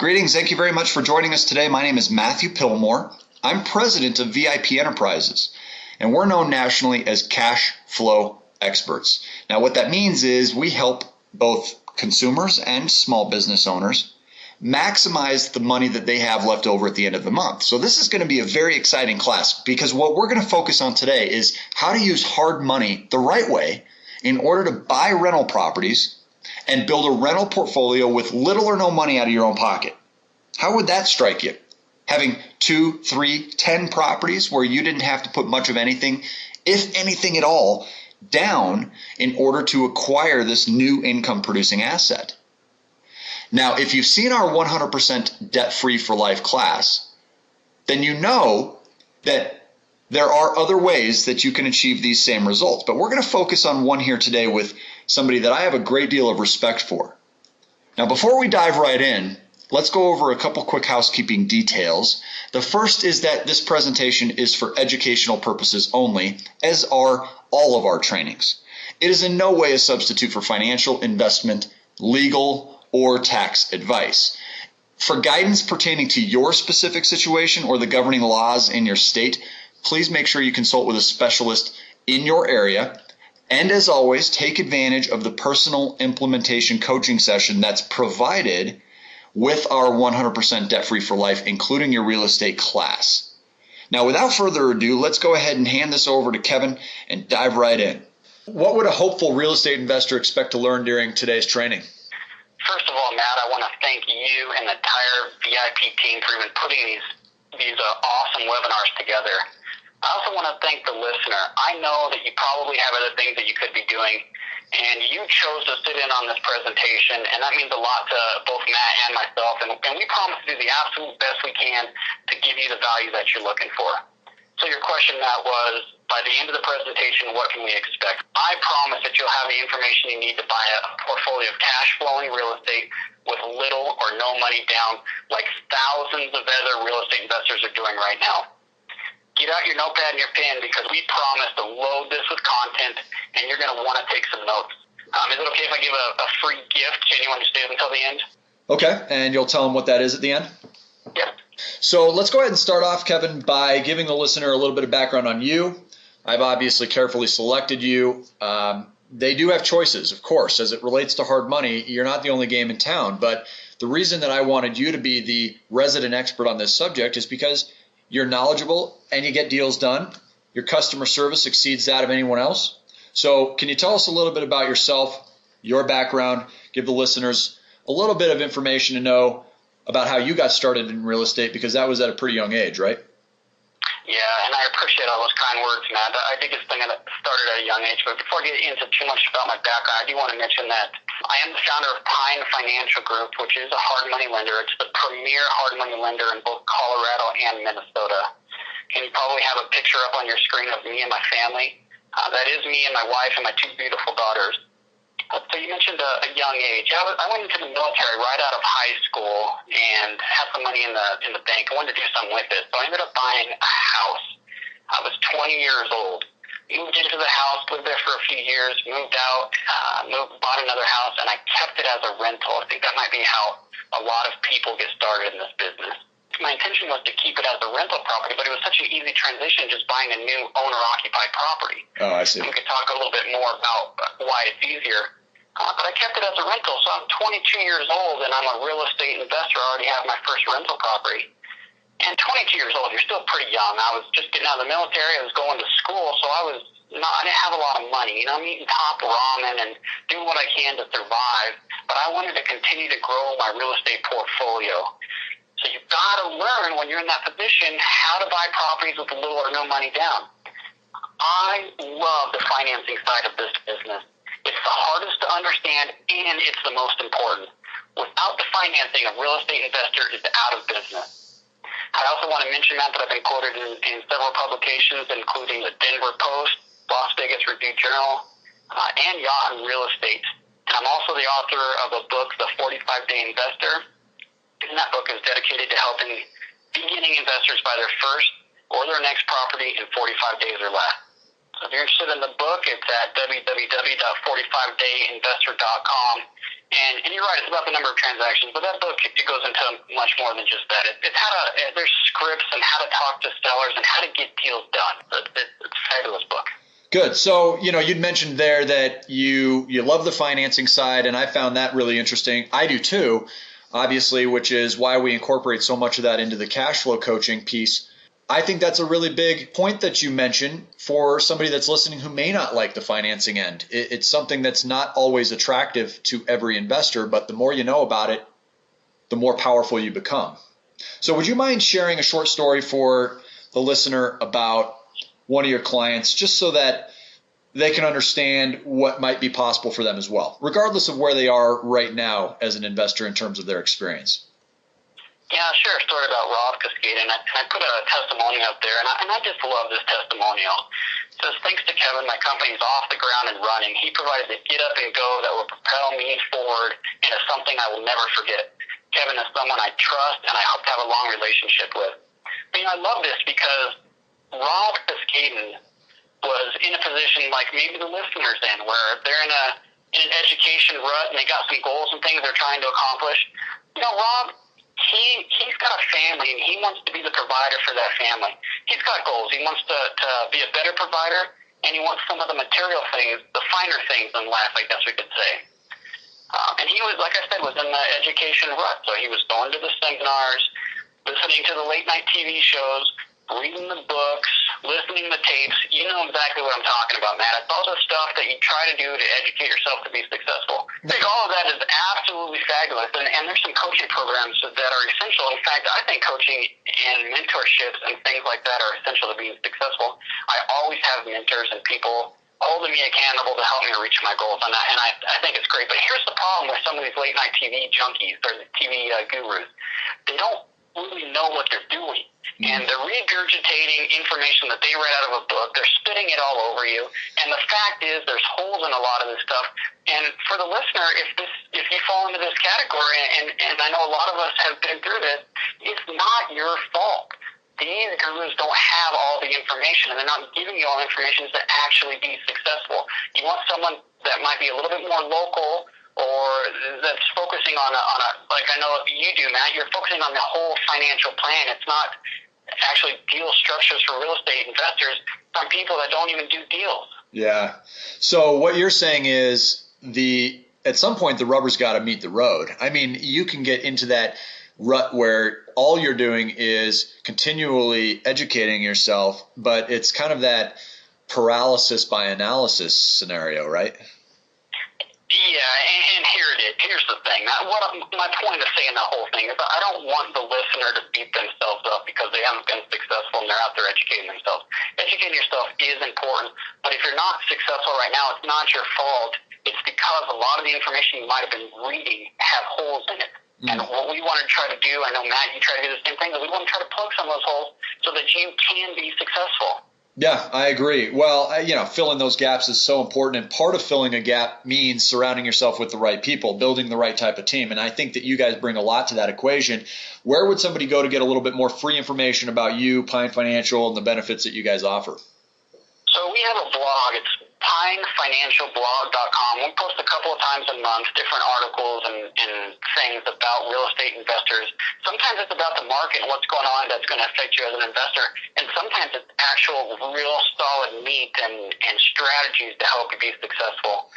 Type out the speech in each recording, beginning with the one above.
Greetings. Thank you very much for joining us today. My name is Matthew Pillmore. I'm president of VIP Enterprises, and we're known nationally as cash flow experts. Now, what that means is we help both consumers and small business owners maximize the money that they have left over at the end of the month. So this is going to be a very exciting class because what we're going to focus on today is how to use hard money the right way in order to buy rental properties and build a rental portfolio with little or no money out of your own pocket. How would that strike you? Having 2, 3, 10 properties where you didn't have to put much of anything, if anything at all, down in order to acquire this new income producing asset. Now, if you've seen our 100% debt-free for life class, then you know that there are other ways that you can achieve these same results. But we're going to focus on one here today with somebody that I have a great deal of respect for. Now, before we dive right in, let's go over a couple quick housekeeping details. The first is that this presentation is for educational purposes only, as are all of our trainings. It is in no way a substitute for financial, investment, legal, or tax advice. For guidance pertaining to your specific situation or the governing laws in your state, please make sure you consult with a specialist in your area. And as always, take advantage of the personal implementation coaching session that's provided with our 100% debt-free for life, including your real estate class. Now, without further ado, let's go ahead and hand this over to Kevin and dive right in. What would a hopeful real estate investor expect to learn during today's training? First of all, Matt, I want to thank you and the entire VIP team for even putting these awesome webinars together. I also want to thank the listener. I know that you probably have other things that you could be doing, and you chose to sit in on this presentation, and that means a lot to both Matt and myself, and we promise to do the absolute best we can to give you the value that you're looking for. So your question, Matt, was, by the end of the presentation, what can we expect? I promise that you'll have the information you need to buy a portfolio of cash-flowing real estate with little or no money down, like thousands of other real estate investors are doing right now. Get out your notepad and your pen because we promise to load this with content, and you're going to want to take some notes. Is it okay if I give a free gift to anyone who stays until the end? Okay, and you'll tell them what that is at the end? Yeah. So let's go ahead and start off, Kevin, by giving the listener a little bit of background on you. I've obviously carefully selected you. They do have choices, of course. As it relates to hard money, you're not the only game in town. But the reason that I wanted you to be the resident expert on this subject is because you're knowledgeable and you get deals done. Your customer service exceeds that of anyone else. So can you tell us a little bit about yourself, your background, give the listeners a little bit of information to know about how you got started in real estate, because that was at a pretty young age, right? Yeah, and I appreciate all those kind words, Matt. I think this thing started at a young age, but before I get into too much about my background, I do want to mention that I am the founder of Pine Financial Group, which is a hard money lender. It's the premier hard money lender in both Colorado and Minnesota. And you probably have a picture up on your screen of me and my family. That is me and my wife and my 2 beautiful daughters. So you mentioned a young age. I went into the military right out of high school and had some money in the bank. I wanted to do something with it. So I ended up buying a house. I was 20 years old. Moved into the house, lived there for a few years, moved out, bought another house, and I kept it as a rental. I think that might be how a lot of people get started in this business. My intention was to keep it as a rental property, but it was such an easy transition just buying a new owner-occupied property. Oh, I see. And we could talk a little bit more about why it's easier. But I kept it as a rental, so I'm 22 years old, and I'm a real estate investor. I already have my first rental property. And 22 years old, you're still pretty young. I was just getting out of the military. I was going to school, so I didn't have a lot of money. I'm eating top ramen and doing what I can to survive. But I wanted to continue to grow my real estate portfolio. So you've got to learn when you're in that position how to buy properties with little or no money down. I love the financing side of this business. It's the hardest to understand, and it's the most important. Without the financing, a real estate investor is out of business. I also want to mention, Matt, that I've been quoted in several publications, including the Denver Post, Las Vegas Review-Journal, and Yahoo Real Estate. And I'm also the author of a book, The 45-Day Investor. And that book is dedicated to helping beginning investors buy their first or their next property in 45 days or less. So if you're interested in the book, it's at www.45dayinvestor.com. And you're right, it's about the number of transactions, but that book, it goes into much more than just that. It's how to, there's scripts and how to talk to sellers and how to get deals done. It's a fabulous book. Good. So, you'd mentioned there that you love the financing side, and I found that really interesting. I do too, obviously, which is why we incorporate so much of that into the cash flow coaching piece. I think that's a really big point that you mentioned for somebody that's listening who may not like the financing end. It's something that's not always attractive to every investor, but the more you know about it, the more powerful you become. So would you mind sharing a short story for the listener about one of your clients, just so that they can understand what might be possible for them as well, regardless of where they are right now as an investor in terms of their experience? Yeah, I'll share a story about Rob Cascade, and I put a testimonial up there, and I just love this testimonial. It says, thanks to Kevin, my company's off the ground and running. He provided the get up and go that will propel me forward into something I will never forget. Kevin is someone I trust and I hope to have a long relationship with. I love this because Rob Cascade was in a position like maybe the listeners in, where they're in an education rut and they got some goals and things they're trying to accomplish. Rob, he's got a family and he wants to be the provider for that family. He's got goals. He wants to be a better provider, and he wants some of the material things, the finer things in life, I guess we could say. And he was, like I said, was in the education rut. So he was going to the seminars, listening to the late night TV shows, reading the books, listening to the tapes. You know exactly what I'm talking about, Matt. It's all the stuff that you try to do to educate yourself to be successful. I think all of that is absolutely fabulous, and there's some coaching programs that are essential. In fact, I think coaching and mentorships and things like that are essential to being successful. I always have mentors and people holding me accountable to help me reach my goals, and I think it's great. But here's the problem with some of these late-night TV junkies or the TV gurus. They don't really know what they're doing. And they're regurgitating information that they read out of a book. They're spitting it all over you. And the fact is, there's holes in a lot of this stuff. And for the listener, if you fall into this category, and I know a lot of us have been through this, it's not your fault. These gurus don't have all the information, and they're not giving you all the information to actually be successful. You want someone that might be a little bit more local, or that's focusing on a like I know you do, Matt. You're focusing on the whole financial plan. It's not actually deal structures for real estate investors from people that don't even do deals. Yeah. So what you're saying is at some point the rubber's got to meet the road. You can get into that rut where all you're doing is continually educating yourself, but it's kind of that paralysis by analysis scenario, right? Yeah, and here's the thing. My point of saying the whole thing is I don't want the listener to beat themselves up because they haven't been successful and they're out there educating themselves. Educating yourself is important, but if you're not successful right now, it's not your fault. It's because a lot of the information you might have been reading have holes in it. And what we want to try to do, I know, Matt, you try to do the same thing, but we want to try to plug some of those holes so that you can be successful. Yeah, I agree. Well, filling those gaps is so important. And part of filling a gap means surrounding yourself with the right people, building the right type of team. And I think that you guys bring a lot to that equation. Where would somebody go to get a little bit more free information about you, Pine Financial, and the benefits that you guys offer? So we have a blog. It's pinefinancialblog.com. We post a couple of times a month different articles and things about real estate investors. Sometimes it's about the market and what's going on that's going to affect you as an investor, and sometimes it's actual real solid meat and strategies to help you be successful.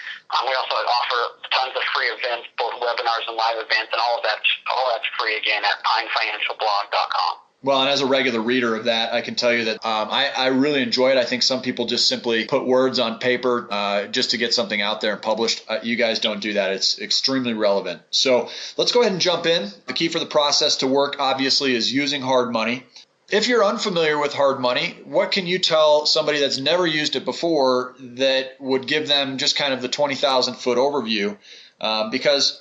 We also offer tons of free events, both webinars and live events, and all that's free again at pinefinancialblog.com. Well, and as a regular reader of that, I can tell you that I really enjoy it. I think some people just simply put words on paper just to get something out there and published. You guys don't do that. It's extremely relevant. So let's go ahead and jump in. The key for the process to work, obviously, is using hard money. If you're unfamiliar with hard money, what can you tell somebody that's never used it before that would give them just kind of the 20,000-foot overview? Because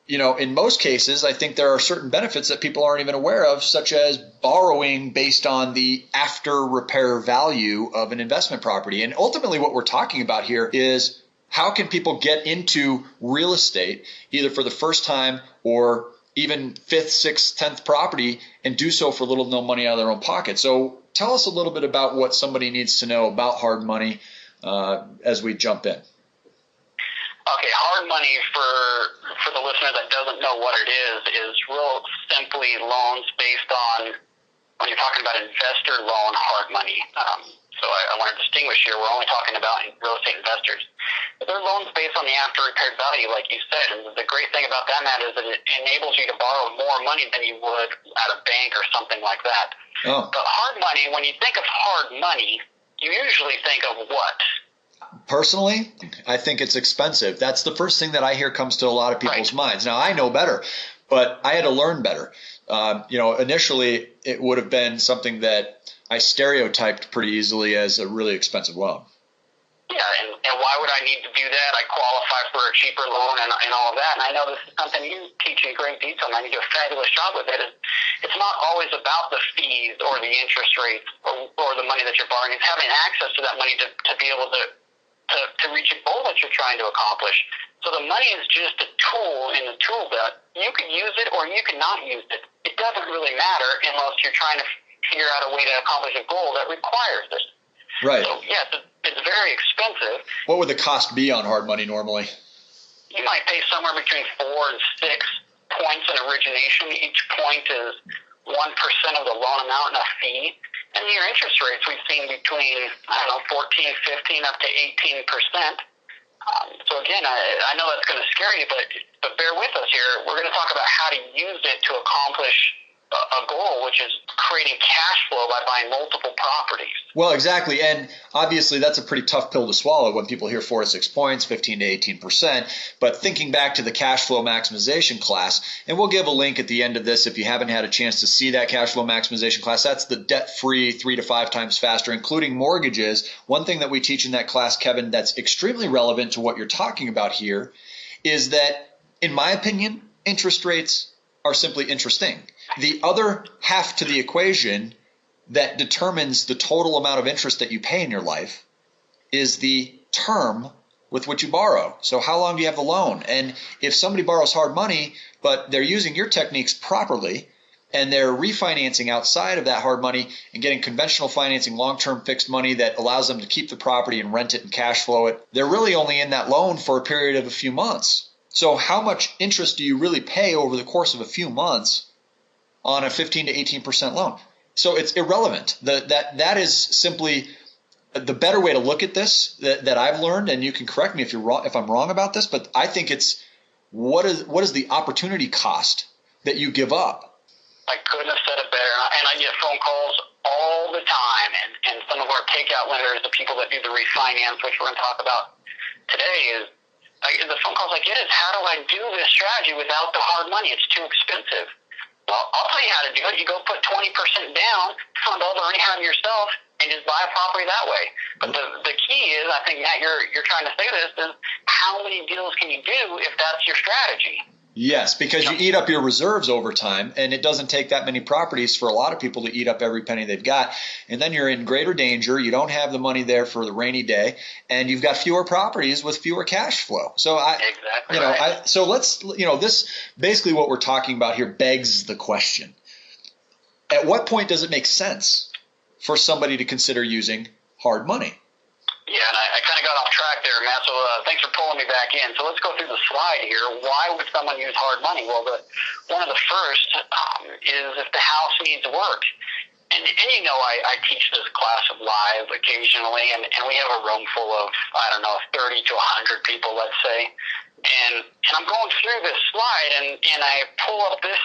in most cases, I think there are certain benefits that people aren't even aware of, such as borrowing based on the after repair value of an investment property. And ultimately what we're talking about here is how can people get into real estate, either for the first time or even 5th, 6th, 10th property, and do so for little to no money out of their own pocket. So tell us a little bit about what somebody needs to know about hard money as we jump in. Okay, hard money for the listener that doesn't know what it is real simply loans based on, when you're talking about investor loan hard money. So I want to distinguish here. We're only talking about real estate investors. But they're loans based on the after repaired value, like you said. And the great thing about that, Matt, is that it enables you to borrow more money than you would at a bank or something like that. Oh. But hard money, when you think of hard money, you usually think of what? Personally, I think it's expensive. That's the first thing that I hear comes to a lot of people's minds. Now, I know better, but I had to learn better. Initially, it would have been something that I stereotyped pretty easily as a really expensive loan. Yeah, and why would I need to do that? I qualify for a cheaper loan and all of that. And I know this is something you teach in great detail, and you do a fabulous job with it. It's not always about the fees or the interest rates or the money that you're borrowing. It's having access to that money to be able to reach a goal that you're trying to accomplish. So the money is just a tool in the tool belt. You can use it or you can not use it. It doesn't really matter unless you're trying to figure out a way to accomplish a goal that requires it. Right. So, yes, it's very expensive. What would the cost be on hard money normally? You might pay somewhere between 4 and 6 points in origination. Each point is 1% of the loan amount and a fee. And your interest rates we've seen between, 14, 15, up to 18%. So again, I know that's going to scare you, but bear with us here. We're going to talk about how to use it to accomplish a goal, which is creating cash flow by buying multiple properties. Well, exactly. And obviously that's a pretty tough pill to swallow when people hear 4 to 6 points, 15 to 18%. But thinking back to the cash flow maximization class, and we'll give a link at the end of this if you haven't had a chance to see that cash flow maximization class. That's the debt-free 3 to 5 times faster, including mortgages. One thing that we teach in that class, Kevin, that's extremely relevant to what you're talking about here is that, in my opinion, interest rates are simply interesting. The other half to the equation that determines the total amount of interest that you pay in your life is the term with which you borrow. So how long do you have the loan? And if somebody borrows hard money, but they're using your techniques properly, and they're refinancing outside of that hard money and getting conventional financing, long-term fixed money that allows them to keep the property and rent it and cash flow it, they're really only in that loan for a period of a few months. So how much interest do you really pay over the course of a few months on a 15 to 18% loan? So it's irrelevant. That is simply the better way to look at this that I've learned, and you can correct me if I'm wrong about this, but I think it's what is the opportunity cost that you give up? I couldn't have said it better. And I get phone calls all the time, and some of our takeout lenders, the people that do the refinance, which we're going to talk about today, is the phone calls I get is, how do I do this strategy without the hard money? It's too expensive. Well, I'll tell you how to do it. You go put 20% down, fund all the rehab yourself, and just buy a property that way. But the key is, I think, Matt, you're trying to say this, is how many deals can you do if that's your strategy? Yes, because you eat up your reserves over time, and it doesn't take that many properties for a lot of people to eat up every penny they've got. And then you're in greater danger. You don't have the money there for the rainy day, and you've got fewer properties with fewer cash flow. So so let's, this basically what we're talking about here begs the question: at what point does it make sense for somebody to consider using hard money? Yeah, and I kind of got off track there, Matt, so thanks for pulling me back in. So let's go through the slide here. Why would someone use hard money? Well, one of the first is if the house needs work. And I teach this class of live occasionally, and we have a room full of, 30 to 100 people, let's say. And I'm going through this slide, and I pull up this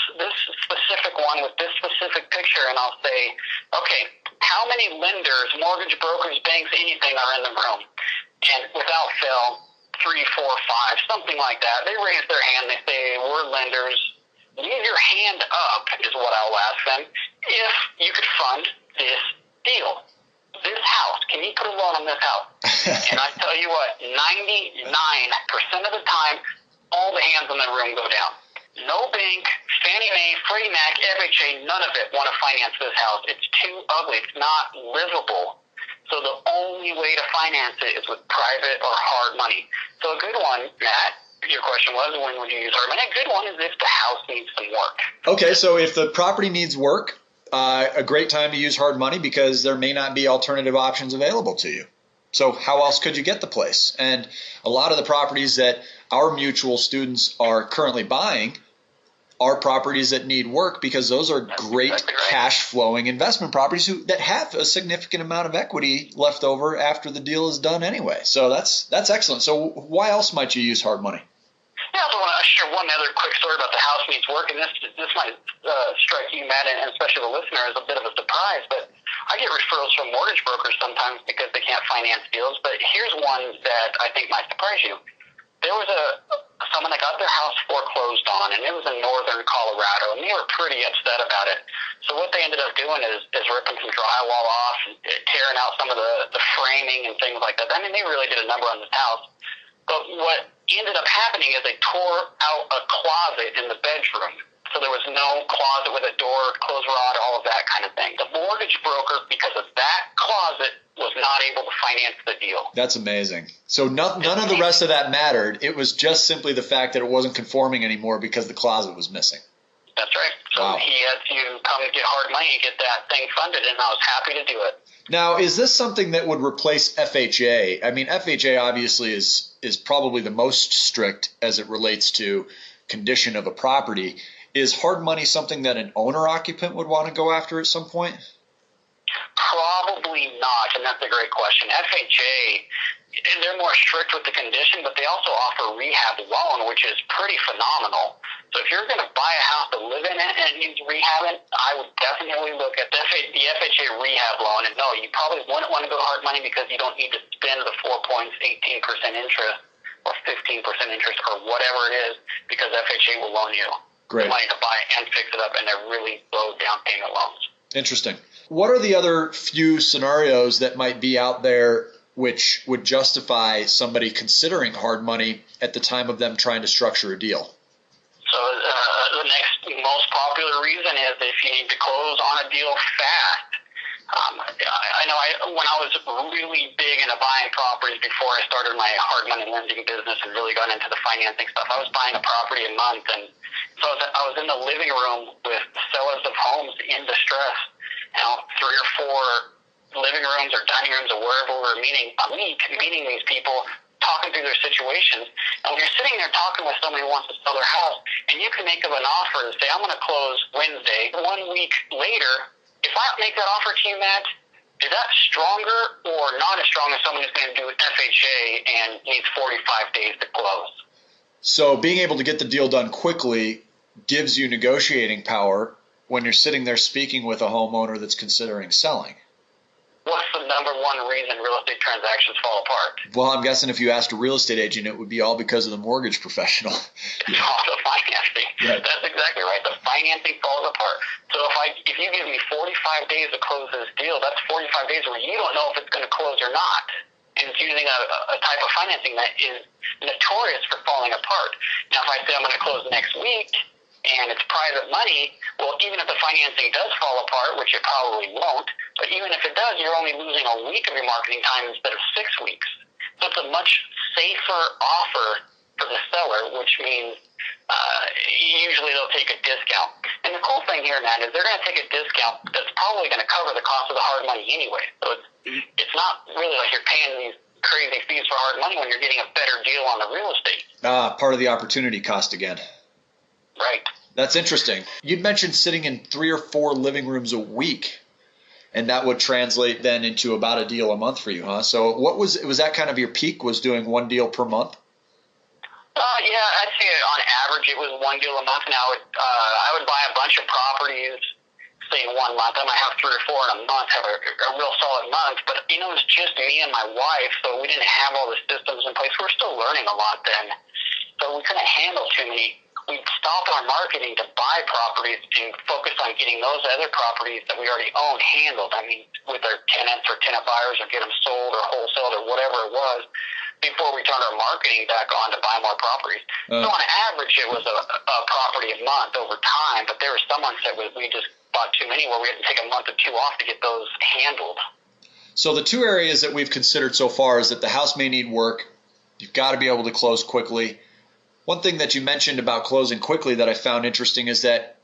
specific one with this specific picture, and I'll say, okay, how many lenders, mortgage brokers, banks, anything are in the room? And without fail, 3, 4, 5, something like that. They raise their hand, they say, we're lenders. Leave your hand up is what I'll ask them if you could fund this deal. This house, can you put a loan on this house? And I tell you what, 99% of the time, all the hands in the room go down. No bank, Fannie Mae, Freddie Mac, FHA, none of it want to finance this house. It's too ugly. It's not livable. So the only way to finance it is with private or hard money. So a good one, Matt, your question was, when would you use hard money? A good one is if the house needs some work. Okay, so if the property needs work, a great time to use hard money because there may not be alternative options available to you. So how else could you get the place? And a lot of the properties that our mutual students are currently buying are properties that need work because those are great cash flowing investment properties that have a significant amount of equity left over after the deal is done anyway. So that's excellent. So why else might you use hard money? Yeah, I also want to share one other quick story about the house needs work, and this might strike you, Matt, and especially the listener, as a bit of a surprise, but I get referrals from mortgage brokers sometimes because they can't finance deals, but here's one that I think might surprise you. There was someone that got their house foreclosed on, and it was in northern Colorado, and they were pretty upset about it. So what they ended up doing is ripping some drywall off, and tearing out some of the framing and things like that. I mean, they really did a number on this house. But what ended up happening is they tore out a closet in the bedroom. So there was no closet with a door, close rod, all of that kind of thing. The mortgage broker, because of that closet, was not able to finance the deal. That's amazing. So none of the rest of that mattered. It was just simply the fact that it wasn't conforming anymore because the closet was missing. That's right. So wow. He had to come and get hard money and get that thing funded, and I was happy to do it. Now, is this something that would replace FHA? I mean, FHA obviously is probably the most strict as it relates to condition of a property. Is hard money something that an owner-occupant would want to go after at some point? Probably not, and that's a great question. FHA, they're more strict with the condition, but they also offer rehab loan, which is pretty phenomenal. So if you're going to buy a house to live in it and it needs rehabbing, I would definitely look at the FHA rehab loan. And no, you probably wouldn't want to go hard money because you don't need to spend the 4 points, 18% interest or 15% interest or whatever it is, because FHA will loan you the money to buy it and fix it up, and they're really low down payment loans. Interesting. What are the other few scenarios that might be out there which would justify somebody considering hard money at the time of them trying to structure a deal? So the next most popular reason is if you need to close on a deal fast. I know when I was really big into buying properties before I started my hard money lending business and really got into the financing stuff, I was buying a property a month, and so I was in the living room with sellers of homes in distress, 3 or 4 living rooms or dining rooms or wherever we were meeting these people, talking through their situations. And when you're sitting there talking with somebody who wants to sell their house, and you can make them an offer and say, I'm going to close Wednesday. 1 week later, if I make that offer to you, Matt, is that stronger or not as strong as someone who's going to do FHA and needs 45 days to close? So being able to get the deal done quickly gives you negotiating power when you're sitting there speaking with a homeowner that's considering selling. What's the number one reason real estate transactions fall apart? Well, I'm guessing if you asked a real estate agent, it would be all because of the mortgage professional. It's all the financing. Right. That's exactly right. The financing falls apart. So if you give me 45 days to close this deal, that's 45 days where you don't know if it's going to close or not. And it's using a type of financing that is notorious for falling apart. Now, if I say I'm going to close next week, and it's private money, well, even if the financing does fall apart, which it probably won't, but even if it does, you're only losing a week of your marketing time instead of 6 weeks. So it's a much safer offer for the seller, which means usually they'll take a discount. And the cool thing here, Matt, is they're going to take a discount that's probably going to cover the cost of the hard money anyway. So it's not really like you're paying these crazy fees for hard money when you're getting a better deal on the real estate. Part of the opportunity cost again. Right. That's interesting. You'd mentioned sitting in 3 or 4 living rooms a week, and that would translate then into about a deal a month for you, huh? So was that kind of your peak, was doing 1 deal per month? Yeah, I'd say on average it was 1 deal a month. Now I would buy a bunch of properties, say in 1 month. I might have 3 or 4 in a month, have a real solid month. But, it was just me and my wife, so we didn't have all the systems in place. We were still learning a lot then. So we couldn't handle too many. We'd stop our marketing to buy properties and focus on getting those other properties that we already own handled. I mean, with our tenants or tenant buyers, or get them sold or wholesaled or whatever it was, before we turned our marketing back on to buy more properties. So on average, it was a property a month over time, but there were some months that we just bought too many where we had to take a month or 2 off to get those handled. So the 2 areas that we've considered so far is that the house may need work. You've got to be able to close quickly. One thing that you mentioned about closing quickly that I found interesting is that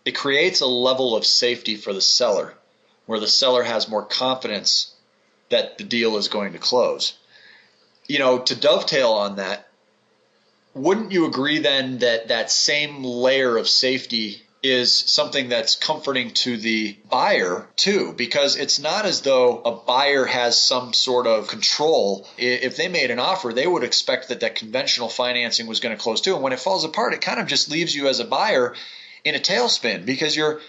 it creates a level of safety for the seller, where the seller has more confidence that the deal is going to close. You know, to dovetail on that, wouldn't you agree then that that same layer of safety is something that's comforting to the buyer too? Because it's not as though a buyer has some sort of control. If they made an offer, they would expect that that conventional financing was going to close too. And when it falls apart, it kind of just leaves you as a buyer in a tailspin, because you're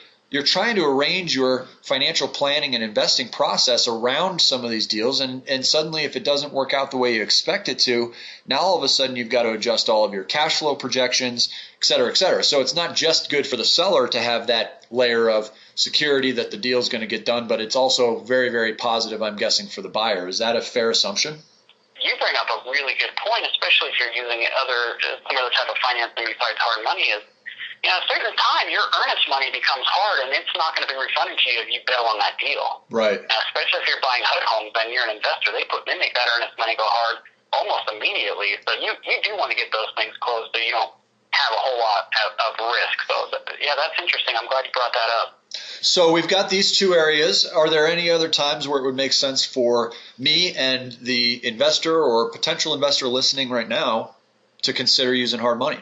trying to arrange your financial planning and investing process around some of these deals. And suddenly, if it doesn't work out the way you expect it to, now all of a sudden you've got to adjust all of your cash flow projections, et cetera, et cetera. So it's not just good for the seller to have that layer of security that the deal is going to get done, but it's also very, very positive, I'm guessing, for the buyer. Is that a fair assumption? You bring up a really good point, especially if you're using some other type of financing besides hard money. Is, at a certain time, your earnest money becomes hard, and it's not going to be refunded to you if you bail on that deal. Right. Now, especially if you're buying HUD homes, then you're an investor. They make that earnest money go hard almost immediately. So you do want to get those things closed so you don't have a whole lot of risk. So, yeah, that's interesting. I'm glad you brought that up. So we've got these two areas. Are there any other times where it would make sense for me and the investor or potential investor listening right now to consider using hard money?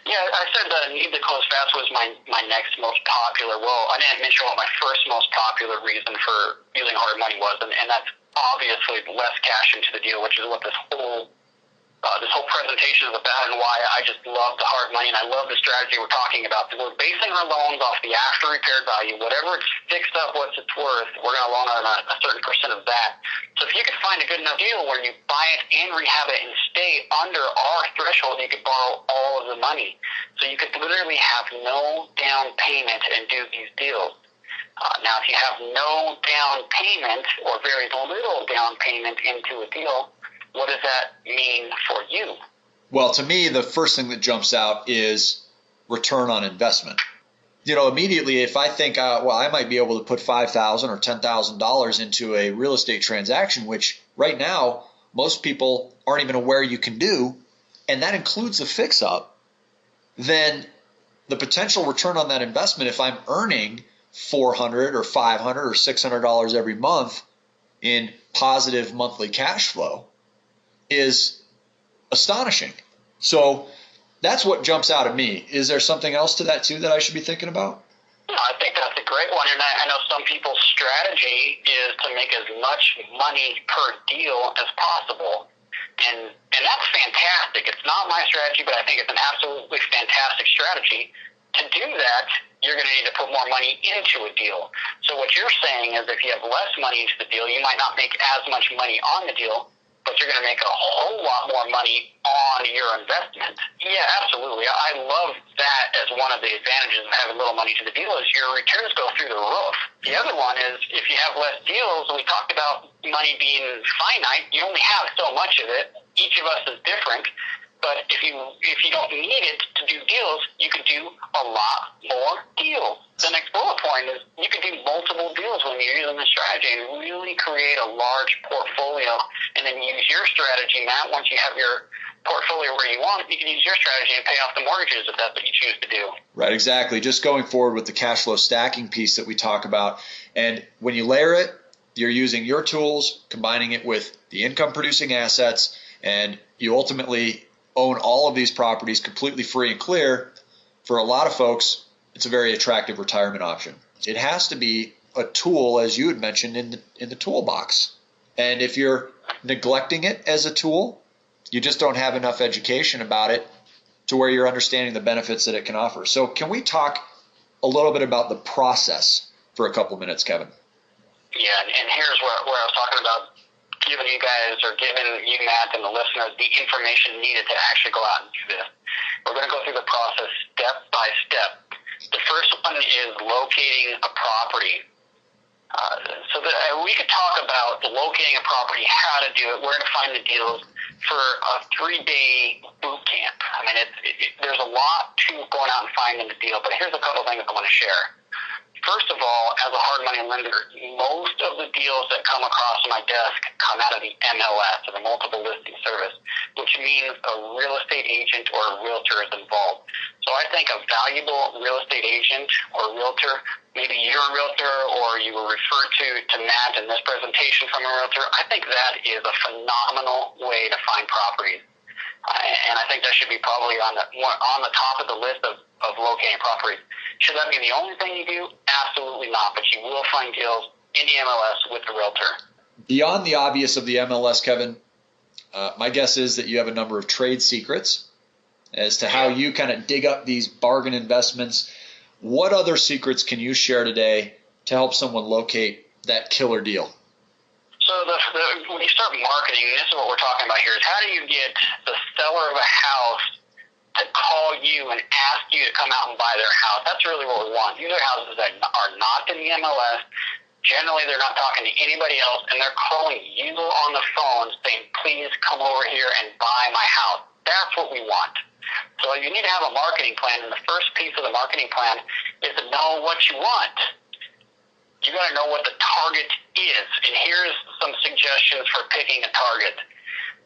Yeah, I said that need to close fast was my next most popular. Well, I didn't mention what my first most popular reason for using hard money was, and that's obviously less cash into the deal, which is what this whole presentation is about, and why I just love the hard money, and I love the strategy we're talking about. So we're basing our loans off the after repaired value. Whatever it's fixed up, what it's worth, we're going to loan on a certain percent of that. So if you could find a good enough deal where you buy it and rehab it and stay under our threshold, you could borrow all of the money. So you could literally have no down payment and do these deals. Now, if you have no down payment or very little down payment into a deal, what does that mean for you? Well, to me, the first thing that jumps out is return on investment. Immediately, if I think, I might be able to put $5,000 or $10,000 into a real estate transaction, which right now most people aren't even aware you can do, and that includes a fix-up, then the potential return on that investment, if I'm earning $400 or $500 or $600 every month in positive monthly cash flow, is astonishing. So that's what jumps out at me. Is there something else to that too that I should be thinking about? No, I think that's a great one. And I know some people's strategy is to make as much money per deal as possible. And that's fantastic. It's not my strategy, but I think it's an absolutely fantastic strategy. To do that, you're going to need to put more money into a deal. So what you're saying is if you have less money into the deal, you might not make as much money on the deal, but you're going to make a whole lot more money on your investment. Yeah, absolutely. I love that as one of the advantages of having little money to the deal is your returns go through the roof. The other one is if you have less deals, we talked about money being finite. You only have so much of it. Each of us is different. But if you don't need it to do deals, you can do a lot more deals. The next bullet point is you can do multiple deals when you're using the strategy and really create a large portfolio, and then use your strategy, Matt. Once you have your portfolio where you want it, you can use your strategy and pay off the mortgages if that's what you choose to do. Right, exactly. Just going forward with the cash flow stacking piece that we talk about. And when you layer it, you're using your tools, combining it with the income producing assets, and you ultimately own all of these properties completely free and clear. For a lot of folks, it's a very attractive retirement option. It has to be a tool, as you had mentioned, in the toolbox. And if you're neglecting it as a tool, you just don't have enough education about it to where you're understanding the benefits that it can offer. So can we talk a little bit about the process for a couple minutes, Kevin? Yeah, and here's where I was talking about giving you guys, or giving you, Matt, and the listeners the information needed to actually go out and do this. We're going to go through the process step by step. The first one is locating a property. So that we could talk about locating a property, how to do it, where to find the deals for a 3-day boot camp. I mean, there's a lot to going out and finding the deal, but here's a couple of things I want to share. First of all, as a hard money lender, most of the deals that come across my desk come out of the MLS, or the multiple listing service, which means a real estate agent or a realtor is involved. So I think a valuable real estate agent or realtor, maybe you're a realtor or you were referred to Matt in this presentation from a realtor, I think that is a phenomenal way to find properties. And I think that should be probably on the top of the list of locating properties. Should that be the only thing you do? Absolutely not. But you will find deals in the MLS with the realtor. Beyond the obvious of the MLS, Kevin, my guess is that you have a number of trade secrets as to how you kind of dig up these bargain investments. What other secrets can you share today to help someone locate that killer deal? So when you start marketing, this is what we're talking about here, is how do you get the seller of a house to call you and ask you to come out and buy their house? That's really what we want. These are houses that are not in the MLS. Generally, they're not talking to anybody else, and they're calling you on the phone saying, please come over here and buy my house. That's what we want. So you need to have a marketing plan, and the first piece of the marketing plan is to know what you want. You got to know what the target is, and here's some suggestions for picking a target.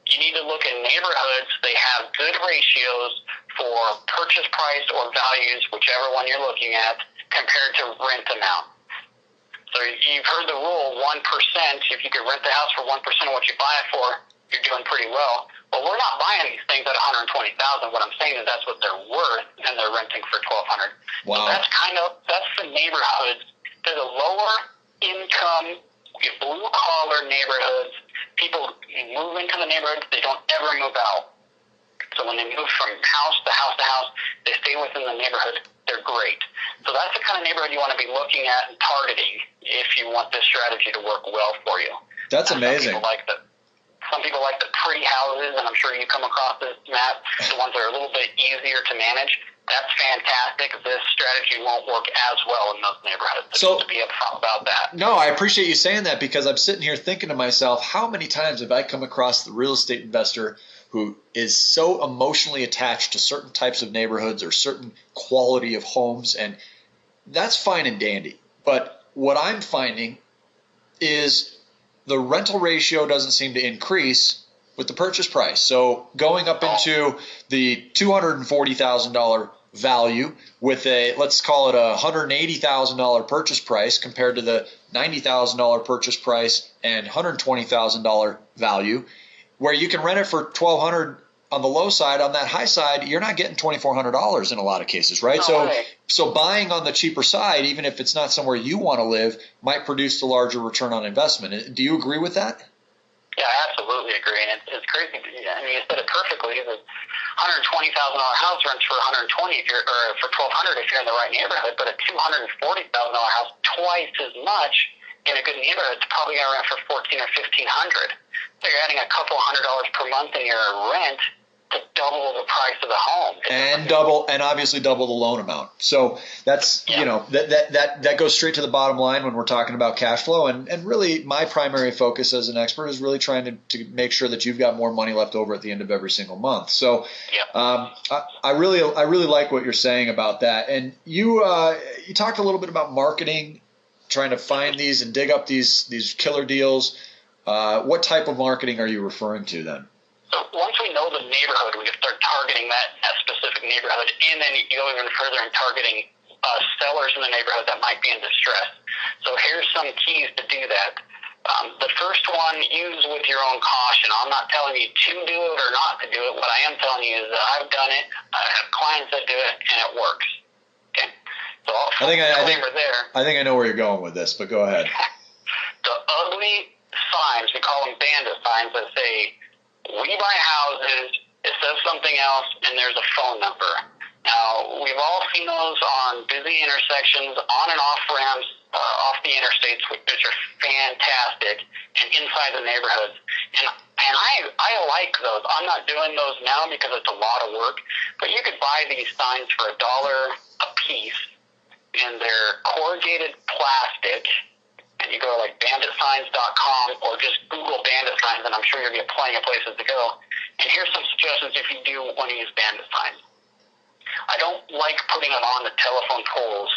You need to look at neighborhoods. They have good ratios for purchase price or values, whichever one you're looking at, compared to rent amount. So you've heard the rule, 1%. If you could rent the house for 1% of what you buy it for, you're doing pretty well. Well, we're not buying these things at $120,000. What I'm saying is that's what they're worth, and they're renting for $1,200. Wow. So that's the neighborhoods. There's a lower income, blue collar neighborhoods. People move into the neighborhoods, they don't ever move out. So when they move from house to house to house, they stay within the neighborhood. They're great. So that's the kind of neighborhood you want to be looking at and targeting if you want this strategy to work well for you. That's amazing. Some people like the pretty houses, and I'm sure you come across this, Matt, the ones that are a little bit easier to manage. That's fantastic. This strategy won't work as well in those neighborhoods. So just to be upfront about that. No, I appreciate you saying that, because I'm sitting here thinking to myself, how many times have I come across the real estate investor who is so emotionally attached to certain types of neighborhoods or certain quality of homes, and that's fine and dandy. But what I'm finding is the rental ratio doesn't seem to increase with the purchase price. So going up into the $240,000 value with a, let's call it a $180,000 purchase price compared to the $90,000 purchase price and $120,000 value, where you can rent it for $1,200 on the low side. On that high side, you're not getting $2,400 in a lot of cases, right? So buying on the cheaper side, even if it's not somewhere you want to live, might produce the larger return on investment. Do you agree with that? Yeah, I absolutely agree, and it's crazy. I mean, you said it perfectly. The $120,000 house rents for $120,000 for $1,200 if you're in the right neighborhood, but a $240,000 house, twice as much in a good neighborhood, it's probably going to rent for $1,400 or $1,500. So you're adding a couple $100 per month in your rent to double the price of the home, and obviously double the loan amount. So that's that goes straight to the bottom line when we're talking about cash flow. And really, my primary focus as an expert is really trying to make sure that you've got more money left over at the end of every single month. So I really like what you're saying about that. And you talked a little bit about marketing, trying to find these and dig up these killer deals. What type of marketing are you referring to then? So once we know the neighborhood, we can start targeting that specific neighborhood, and then you go even further in targeting sellers in the neighborhood that might be in distress. So here's some keys to do that. The first one, use with your own caution. I'm not telling you to do it or not to do it. What I am telling you is that I've done it. I have clients that do it, and it works. Okay. So I think I know where you're going with this, but go ahead. The ugly signs, we call them bandit signs, that say, we buy houses, it says something else, and there's a phone number. Now, we've all seen those on busy intersections, on and off ramps, off the interstates, which are fantastic, and inside the neighborhoods. And I like those. I'm not doing those now because it's a lot of work, but you could buy these signs for $1 a piece, and they're corrugated plastic. And you go to like banditsigns.com or just Google bandit signs, and I'm sure you'll get plenty of places to go. And here's some suggestions if you do want to use bandit signs. I don't like putting them on the telephone poles,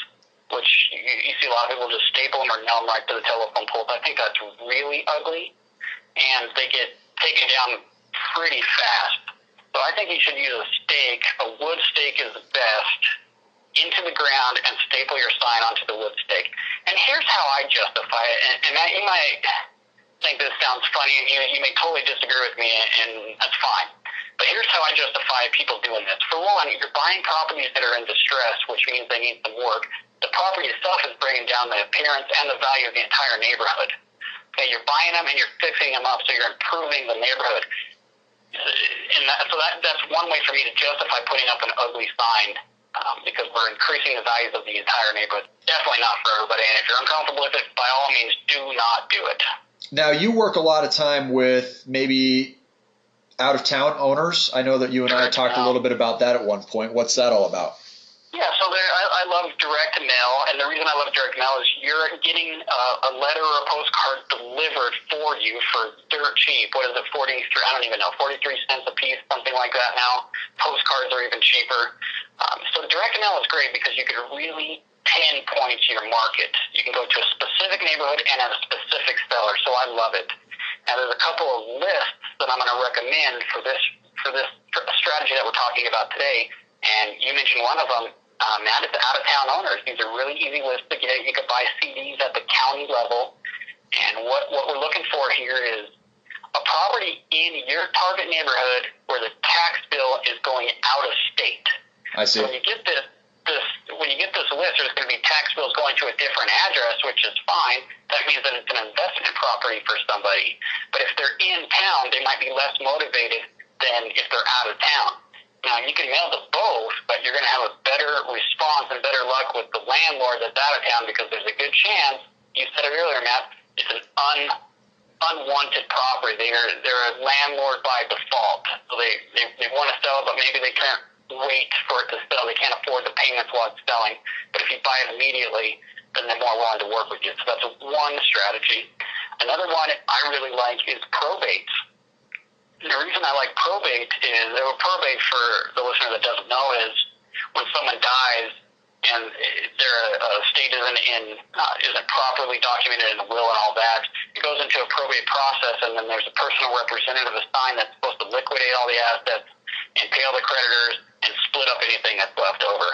which You see a lot of people just staple them or nail them right to the telephone poles. I think that's really ugly, and they get taken down pretty fast. So I think you should use a stake. A wood stake is the best, into the ground and staple your sign onto the wood stake. And here's how I justify it. And Matt, you might think this sounds funny, and you may totally disagree with me, and that's fine. But here's how I justify people doing this. For one, you're buying properties that are in distress, which means they need some work. The property itself is bringing down the appearance and the value of the entire neighborhood. Okay, you're buying them and you're fixing them up, so you're improving the neighborhood. And that's one way for me to justify putting up an ugly sign, because we're increasing the values of the entire neighborhood. Definitely not for everybody, and if you're uncomfortable with it, by all means, do not do it. Now, you work a lot of time with maybe out-of-town owners. I know that you and I talked a little bit about that at one point. What's that all about? Yeah, so I love direct mail, and the reason I love direct mail is you're getting a letter or a postcard delivered for you for dirt cheap. What is it, 43 cents a piece, something like that now. Postcards are even cheaper. So direct mail is great because you can really pinpoint your market. You can go to a specific neighborhood and at a specific seller, so I love it. Now, there's a couple of lists that I'm going to recommend for this strategy that we're talking about today, and you mentioned one of them. Matt, it's out-of-town owners. These are really easy lists to get. You can buy CDs at the county level. And what we're looking for here is a property in your target neighborhood where the tax bill is going out of state. I see. So when you get this list, there's going to be tax bills going to a different address, which is fine. That means that it's an investment property for somebody. But if they're in town, they might be less motivated than if they're out of town. Now, you can mail to both, but you're going to have a better response and better luck with the landlord that's out of town because there's a good chance, you said it earlier, Matt, it's an unwanted property. They're a landlord by default. So they want to sell it, but maybe they can't wait for it to sell. They can't afford the payments while it's selling. But if you buy it immediately, then they're more willing to work with you. So that's one strategy. Another one I really like is probate. The reason I like probate is, probate for the listener that doesn't know is when someone dies and their estate isn't properly documented in the will and all that, it goes into a probate process, and then there's a personal representative assigned that's supposed to liquidate all the assets and pay all the creditors and split up anything that's left over.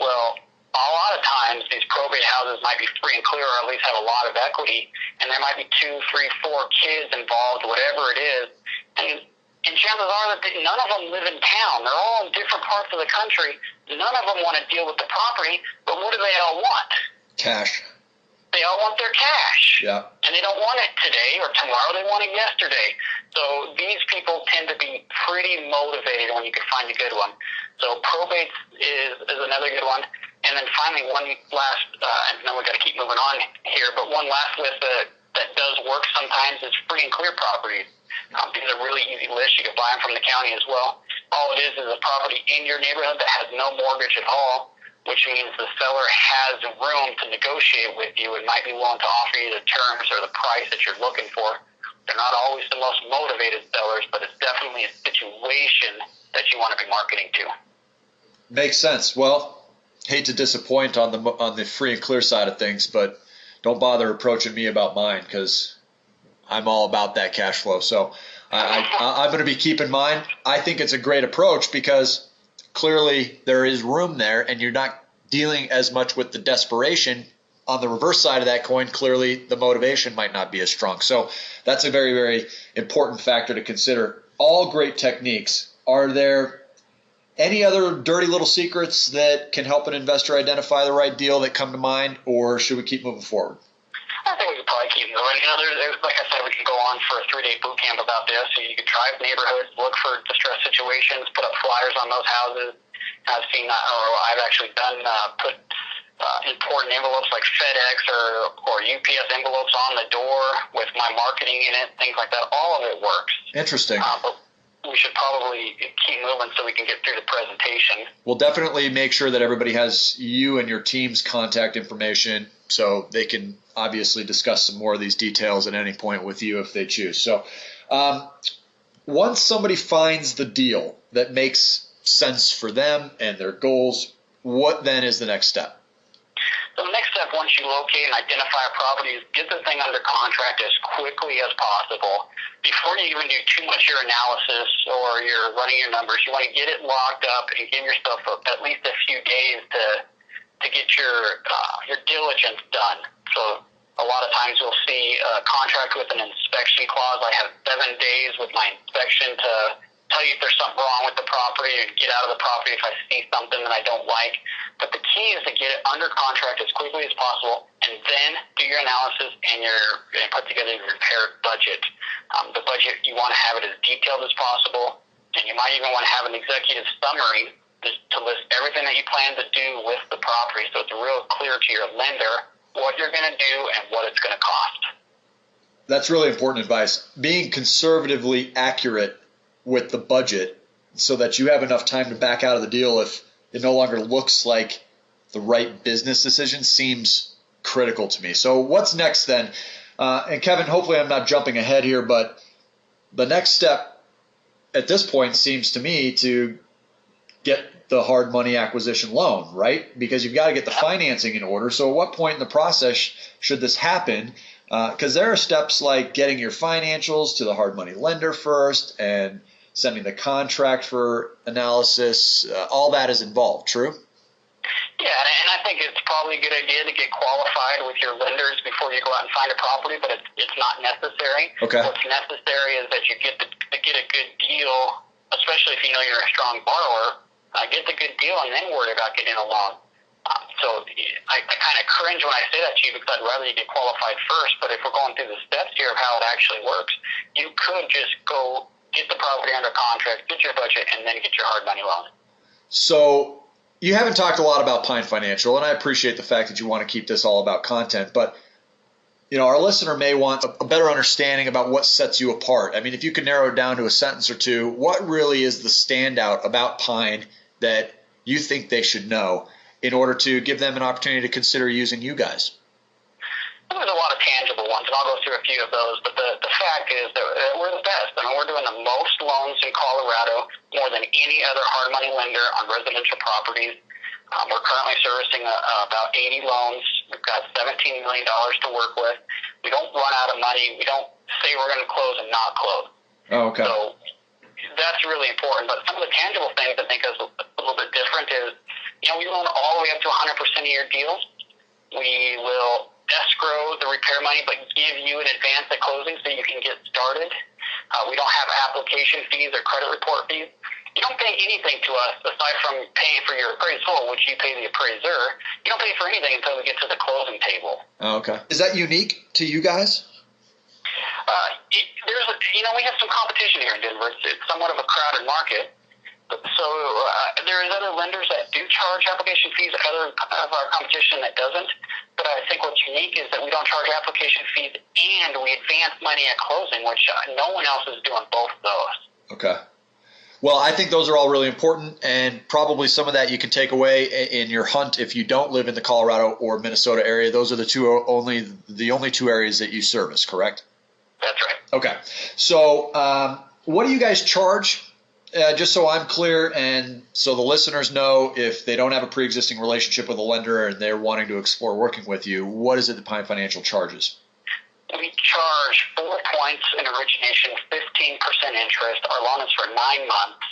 Well, a lot of times these probate houses might be free and clear, or at least have a lot of equity, and there might be 2, 3, 4 kids involved, whatever it is. And chances are that none of them live in town. They're all in different parts of the country. None of them want to deal with the property, but what do they all want? Cash. They all want their cash. Yeah. And they don't want it today or tomorrow. They want it yesterday. So these people tend to be pretty motivated when you can find a good one. So probate is another good one. And then finally, one last, I know we've got to keep moving on here, but one last list that does work sometimes is free and clear properties. These are really easy lists. You can buy them from the county as well. All it is a property in your neighborhood that has no mortgage at all, which means the seller has room to negotiate with you and might be willing to offer you the terms or the price that you're looking for. They're not always the most motivated sellers, but it's definitely a situation that you want to be marketing to. Makes sense. Well, hate to disappoint on the free and clear side of things, but don't bother approaching me about mine because I'm all about that cash flow. So I'm going to be keeping mine. I think it's a great approach because clearly there is room there and you're not dealing as much with the desperation. On the reverse side of that coin, clearly the motivation might not be as strong. So that's a very, very important factor to consider. All great techniques. Are there any other dirty little secrets that can help an investor identify the right deal that come to mind, or should we keep moving forward? I think we could probably keep moving. Like I said, we can go on for a 3-day boot camp about this. So you could drive neighborhoods, look for distressed situations, put up flyers on those houses. I've seen, or I've actually done, put important envelopes like FedEx or UPS envelopes on the door with my marketing in it, things like that. All of it works. Interesting. But we should probably keep moving so we can get through the presentation. We'll definitely make sure that everybody has you and your team's contact information so they can obviously discuss some more of these details at any point with you if they choose. So once somebody finds the deal that makes sense for them and their goals, what then is the next step? So the next step, once you locate and identify a property, is get the thing under contract as quickly as possible. Before you even do too much of your analysis or you're running your numbers, you want to get it locked up and give yourself at least a few days to get your diligence done. So a lot of times we'll see a contract with an inspection clause. I have 7 days with my inspection to tell you if there's something wrong with the property or get out of the property if I see something that I don't like. But the key is to get it under contract as quickly as possible and then do your analysis and put together your repair budget. The budget, you want to have it as detailed as possible, and you might even want to have an executive summary to list everything that you plan to do with the property so it's real clear to your lender what you're going to do and what it's going to cost. That's really important advice. Being conservatively accurate with the budget so that you have enough time to back out of the deal if it no longer looks like the right business decision seems critical to me. So what's next then? And Kevin, hopefully I'm not jumping ahead here, but the next step at this point seems to me to get the hard money acquisition loan, right? Because you've got to get the financing in order. So at what point in the process should this happen? Because there are steps like getting your financials to the hard money lender first and sending the contract for analysis. All that is involved, true? Yeah, and I think it's probably a good idea to get qualified with your lenders before you go out and find a property, but it's not necessary. Okay. What's necessary is that you get a good deal, especially if you know you're a strong borrower. Get the good deal and then worry about getting a loan. So I kind of cringe when I say that to you because I'd rather you get qualified first, but if we're going through the steps here of how it actually works, you could just go get the property under contract, get your budget, and then get your hard money loan. So you haven't talked a lot about Pine Financial, and I appreciate the fact that you want to keep this all about content, but our listener may want a better understanding about what sets you apart. I mean, if you could narrow it down to a sentence or two, what really is the standout about Pine that you think they should know in order to give them an opportunity to consider using you guys? There's a lot of tangible ones, and I'll go through a few of those, but the fact is that we're the best. I mean, we're doing the most loans in Colorado, more than any other hard money lender on residential properties. We're currently servicing about 80 loans. We've got $17 million to work with. We don't run out of money. We don't say we're going to close and not close. Oh, okay. So that's really important. But some of the tangible things I think is a little bit different is, we loan all the way up to 100% of your deals. We will escrow the repair money, but give you an advance at closing so you can get started. We don't have application fees or credit report fees. You don't pay anything to us aside from paying for your appraisal, which you pay the appraiser. You don't pay for anything until we get to the closing table. Oh, okay. Is that unique to you guys? We have some competition here in Denver. It's somewhat of a crowded market. So there's other lenders that do charge application fees, other of our competition that doesn't. But I think what's unique is that we don't charge application fees and we advance money at closing, which no one else is doing both of those. Okay. Well, I think those are all really important, and probably some of that you can take away in your hunt if you don't live in the Colorado or Minnesota area. Those are the only two areas that you service, correct? That's right. Okay. So what do you guys charge? Just so I'm clear and so the listeners know, if they don't have a pre-existing relationship with a lender and they're wanting to explore working with you, what is it that Pine Financial charges? We charge 4 points in origination, 15% interest. Our loan is for 9 months.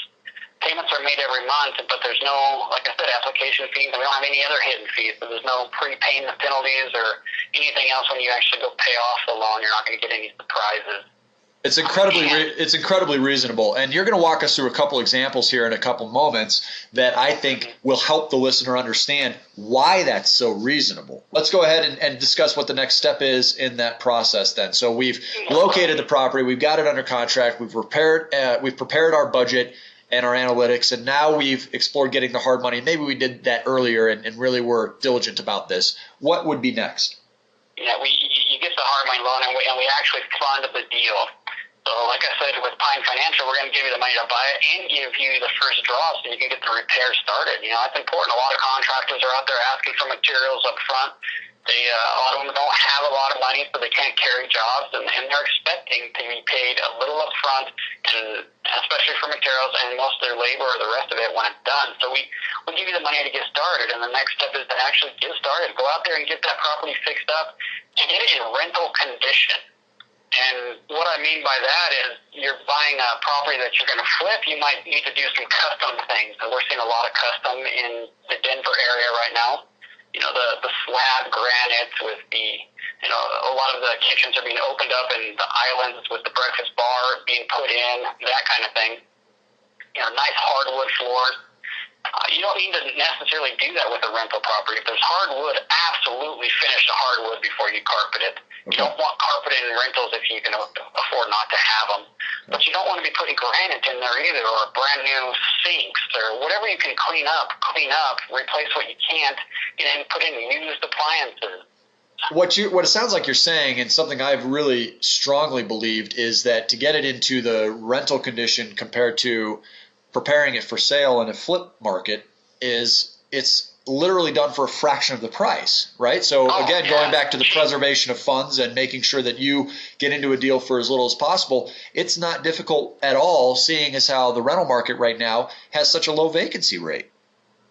Payments are made every month, but there's no, like I said, application fees, and we don't have any other hidden fees. So there's no prepayment penalties or anything else when you actually go pay off the loan. You're not going to get any surprises. It's incredibly reasonable, and you're going to walk us through a couple examples here in a couple moments that I think will help the listener understand why that's so reasonable. Let's go ahead and discuss what the next step is in that process then. So we've located the property, we've got it under contract, we've prepared our budget and our analytics, and now we've explored getting the hard money. Maybe we did that earlier and really were diligent about this. What would be next? You get the hard money loan, and we actually fund the deal. So like I said, with Pine Financial, we're going to give you the money to buy it and give you the first draw so you can get the repair started. You know, it's important. A lot of contractors are out there asking for materials up front. A lot of them don't have a lot of money, so they can't carry jobs, and they're expecting to be paid a little up front, and especially for materials and most of their labor or the rest of it when it's done. So we'll give you the money to get started, and the next step is to actually get started. Go out there and get that property fixed up and get it in rental condition. And what I mean by that is you're buying a property that you're going to flip, you might need to do some custom things. And we're seeing a lot of custom in the Denver area right now. You know, the slab granite with a lot of the kitchens are being opened up and the islands with the breakfast bar being put in, that kind of thing. You know, nice hardwood floors. You don't need to necessarily do that with a rental property. If there's hardwood, absolutely finish the hardwood before you carpet it. You don't want carpeted in rentals if you can afford not to have them. But you don't want to be putting granite in there either, or brand new sinks, or whatever you can clean up, replace what you can't, and put in used appliances. What it sounds like you're saying, and something I've really strongly believed, is that to get it into the rental condition compared to preparing it for sale in a flip market it's literally done for a fraction of the price, right? So again, going back to the preservation of funds and making sure that you get into a deal for as little as possible, it's not difficult at all, seeing as how the rental market right now has such a low vacancy rate.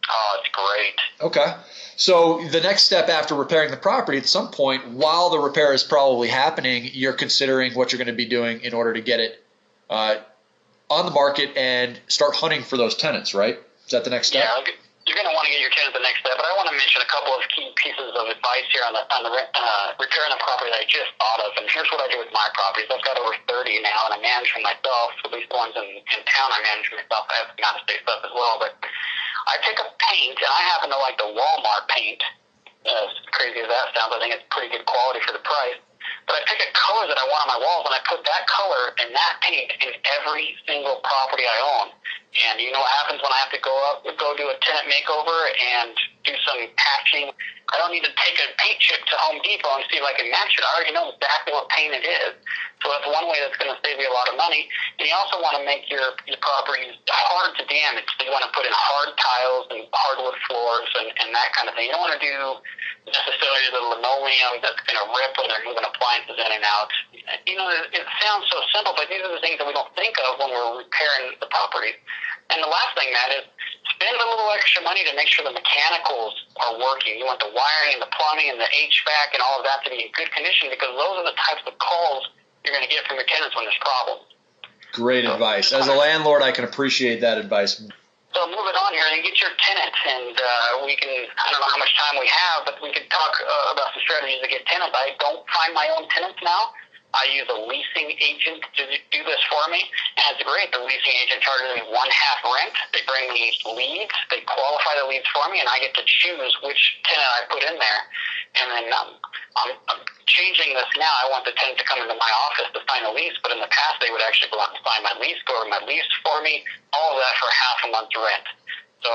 Oh, it's great. Okay. So the next step after repairing the property, at some point, while the repair is probably happening, you're considering what you're going to be doing in order to get it on the market and start hunting for those tenants, right? Is that the next step? Yeah, you're going to want to get your tenants the next step, but I want to mention a couple of key pieces of advice here on the repairing the property that I just thought of. And here's what I do with my properties. I've got over 30 now, and I manage them myself. At least the ones in town I manage myself. I have some out-of-state stuff as well, but I pick up paint, and I happen to like the Walmart paint. As crazy as that sounds, I think it's pretty good quality for the price. But I pick a color that I want on my walls, and I put that color and that paint in every single property I own. And you know what happens when I have to go do a tenant makeover and do some patching? I don't need to take a paint chip to Home Depot and see if I can match it. I already know exactly what paint it is. So that's one way that's going to save you a lot of money. And you also want to make your properties hard to damage. So you want to put in hard tiles and hardwood floors and that kind of thing. You don't want to do necessarily the linoleum that's going to rip when they're moving appliances in and out. You know, it sounds so simple, but these are the things that we don't think of when we're repairing the property. And the last thing, Matt, is spend a little extra money to make sure the mechanicals are working. You want the wiring and the plumbing and the HVAC and all of that to be in good condition, because those are the types of calls you're going to get from your tenants when there's problems. Great advice. As a landlord, I can appreciate that advice. So moving on here, and get your tenant, and we can, I don't know how much time we have, but we can talk about some strategies to get tenants. I don't find my own tenants now. I use a leasing agent to do this for me, and it's great. The leasing agent charges me 1/2 rent. They bring me leads. They qualify the leads for me, and I get to choose which tenant I put in there. And then I'm changing this now. I want the tenant to come into my office to sign a lease, but in the past they would actually go out and sign my lease, go over my lease for me, all of that for half a month's rent. So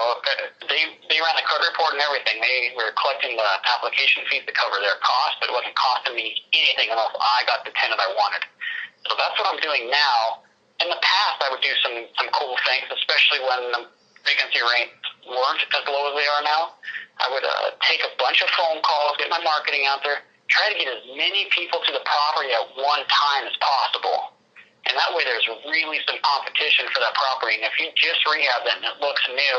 they ran the credit report and everything. They were collecting the application fees to cover their costs, but it wasn't costing me anything unless I got the tenant I wanted. So that's what I'm doing now. In the past, I would do some cool things, especially when the vacancy rates weren't as low as they are now. I would take a bunch of phone calls, get my marketing out there, try to get as many people to the property at one time as possible. And that way there's really some competition for that property. And if you just rehab it and it looks new,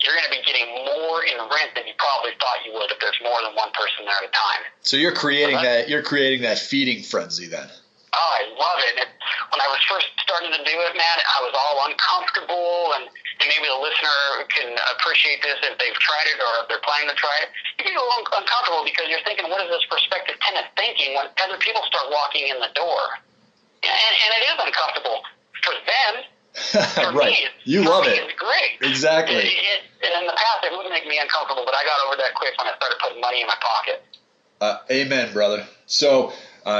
you're going to be getting more in rent than you probably thought you would if there's more than one person there at a time. So you're creating that feeding frenzy then. Oh, I love it. When I was first starting to do it, man, I was all uncomfortable, and maybe the listener can appreciate this if they've tried it or if they're planning to try it. You get a little uncomfortable because you're thinking, what is this prospective tenant thinking when other people start walking in the door? And it is uncomfortable for them. For right. me, love it. It's great. Exactly. And in the past, it would make me uncomfortable, but I got over that quick when I started putting money in my pocket. Amen, brother. So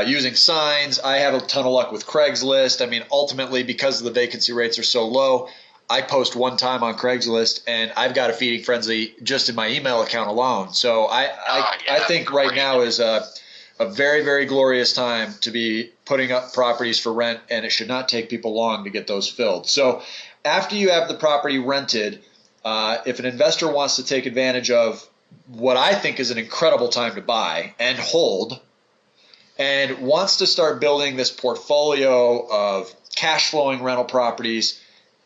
using signs, I have a ton of luck with Craigslist. I mean, ultimately, because the vacancy rates are so low, I post one time on Craigslist, and I've got a feeding frenzy just in my email account alone. So I think right now is a very, very glorious time to be putting up properties for rent, and it should not take people long to get those filled. So after you have the property rented, if an investor wants to take advantage of what I think is an incredible time to buy and hold, and wants to start building this portfolio of cash flowing rental properties,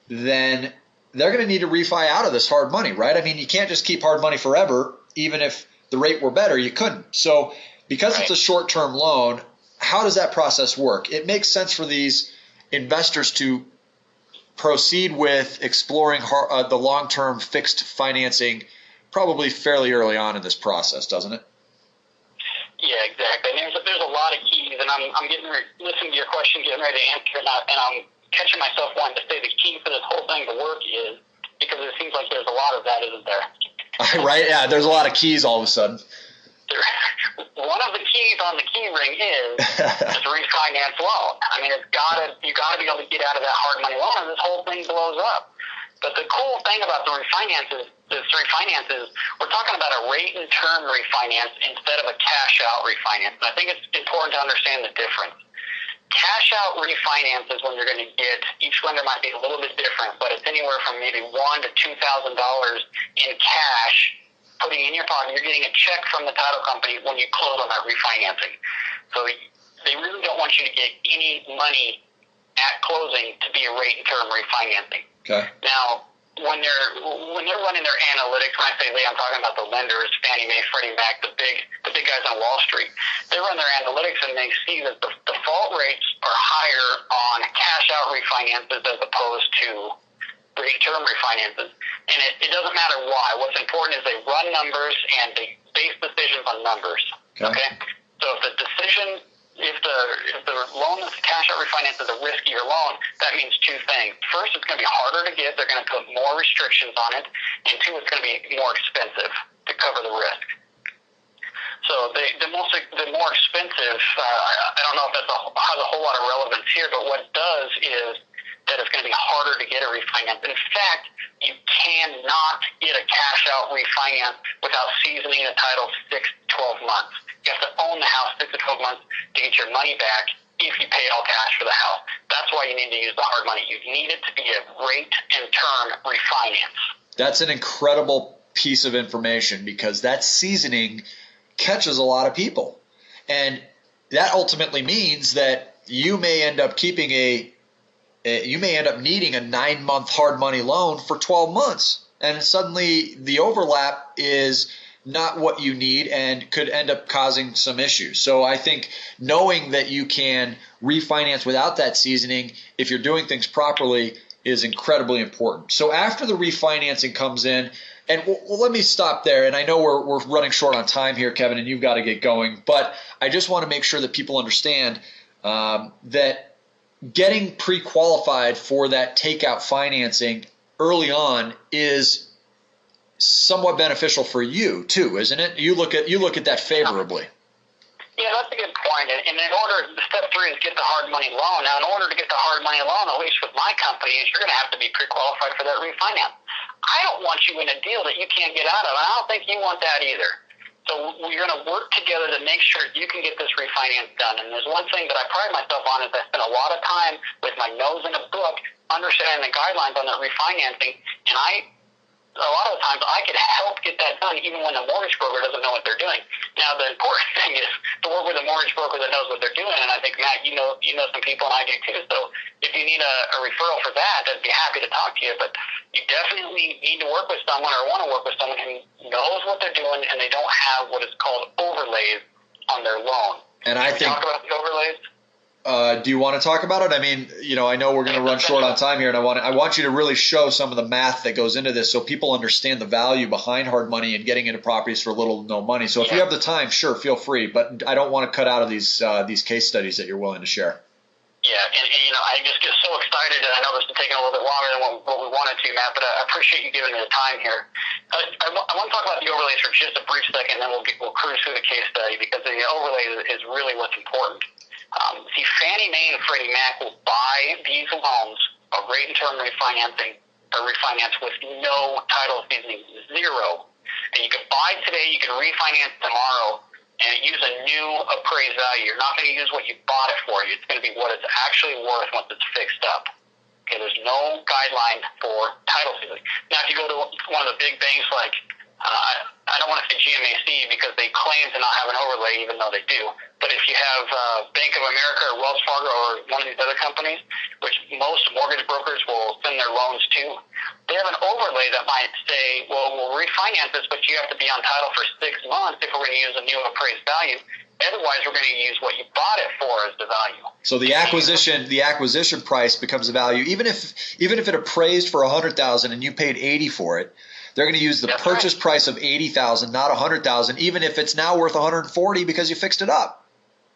then they're going to need to refi out of this hard money, right? I mean, you can't just keep hard money forever. Even if the rate were better, you couldn't. So because it's a short-term loan, how does that process work? It makes sense for these investors to proceed with exploring the long-term fixed financing probably fairly early on in this process, doesn't it? Yeah, exactly. And there's a lot of keys, and I'm listening to your question, getting ready to answer, and I'm catching myself wanting to say the key for this whole thing to work is, because it seems like there's a lot of that, isn't there? Right, yeah, there's a lot of keys all of a sudden. One of the keys on the key ring is this refinance loan. I mean, you gotta be able to get out of that hard money loan, and this whole thing blows up. But the cool thing about the refinances, we're talking about a rate and term refinance instead of a cash out refinance. And I think it's important to understand the difference. Cash out refinances, when you're going to get, each lender might be a little bit different, but it's anywhere from maybe $1,000 to $2,000 in cash putting in your pocket. You're getting a check from the title company when you close on that refinancing. So they really don't want you to get any money at closing to be a rate and term refinancing. Okay. Now, when they're running their analytics, when I say they, I'm talking about the lenders, Fannie Mae, Freddie Mac, the big guys on Wall Street. They run their analytics and they see that the default rates are higher on cash out refinances as opposed to rate term refinances. And it doesn't matter why. What's important is they run numbers and they base decisions on numbers. Okay? So if the loan that's a cash out refinance is a riskier loan, that means two things. First, it's going to be harder to get. They're going to put more restrictions on it. And two, it's going to be more expensive to cover the risk. So the more expensive, I don't know if that has a whole lot of relevance here, but what it does is that it's going to be harder to get a refinance. In fact, you cannot get a cash out refinance without seasoning the title 6 to 12 months. You have to own the house 6 to 12 months to get your money back if you paid all cash for the house. That's why you need to use the hard money. You need it to be a rate and term refinance. That's an incredible piece of information, because that seasoning catches a lot of people. And that ultimately means that you may end up needing a 9-month hard money loan for 12 months. And suddenly the overlap is not what you need and could end up causing some issues. So I think knowing that you can refinance without that seasoning, if you're doing things properly, is incredibly important. So after the refinancing comes in, and let me stop there. And I know we're running short on time here, Kevin, and you've got to get going. But I just want to make sure that people understand that getting pre-qualified for that takeout financing early on is somewhat beneficial for you too, isn't it? You look at that favorably. Yeah, that's a good point. And step 3 is get the hard money loan. Now, in order to get the hard money loan, at least with my company, is you're going to have to be pre-qualified for that refinance. I don't want you in a deal that you can't get out of, and I don't think you want that either. So we're going to work together to make sure you can get this refinance done. And there's one thing that I pride myself on is I spend a lot of time with my nose in a book understanding the guidelines on that refinancing, and a lot of the times I could help get that done even when the mortgage broker doesn't know what they're doing. Now, the important thing is to work with a mortgage broker that knows what they're doing, and I think, Matt, you know some people, and I do too. So if you need a referral for that, I'd be happy to talk to you. But you definitely need to work with someone or want to work with someone who knows what they're doing, and they don't have what is called overlays on their loan. And I think talk about the overlays. Do you want to talk about it? I mean, I know we're going to run short on time here, and I want you to really show some of the math that goes into this so people understand the value behind hard money and getting into properties for little to no money. So if you have the time, sure, feel free, but I don't want to cut out of these case studies that you're willing to share. Yeah, and I just get so excited, and I know this is taking a little bit longer than what we wanted to, Matt, but I appreciate you giving me the time here. I want to talk about the overlays for just a brief second, and then we'll cruise through the case study, because the overlay is really what's important. See, Fannie Mae and Freddie Mac will buy these loans of rate and term refinancing or refinance with no title seasoning, zero. And you can buy today, you can refinance tomorrow, and use a new appraisal appraised value. You're not going to use what you bought it for. It's going to be what it's actually worth once it's fixed up. Okay, there's no guideline for title sealing. Now, if you go to one of the big banks like, I don't want to say GMAC because they claim to not have an overlay, even though they do. But if you have Bank of America or Wells Fargo or one of these other companies, which most mortgage brokers will send their loans to, they have an overlay that might say, well, we'll refinance this, but you have to be on title for 6 months if we're going to use a new appraised value. Otherwise, we're going to use what you bought it for as the value. So the acquisition price becomes a value, even if it appraised for $100,000 and you paid $80,000 for it. They're going to use the purchase price of $80,000, not $100,000, even if it's now worth $140,000 because you fixed it up.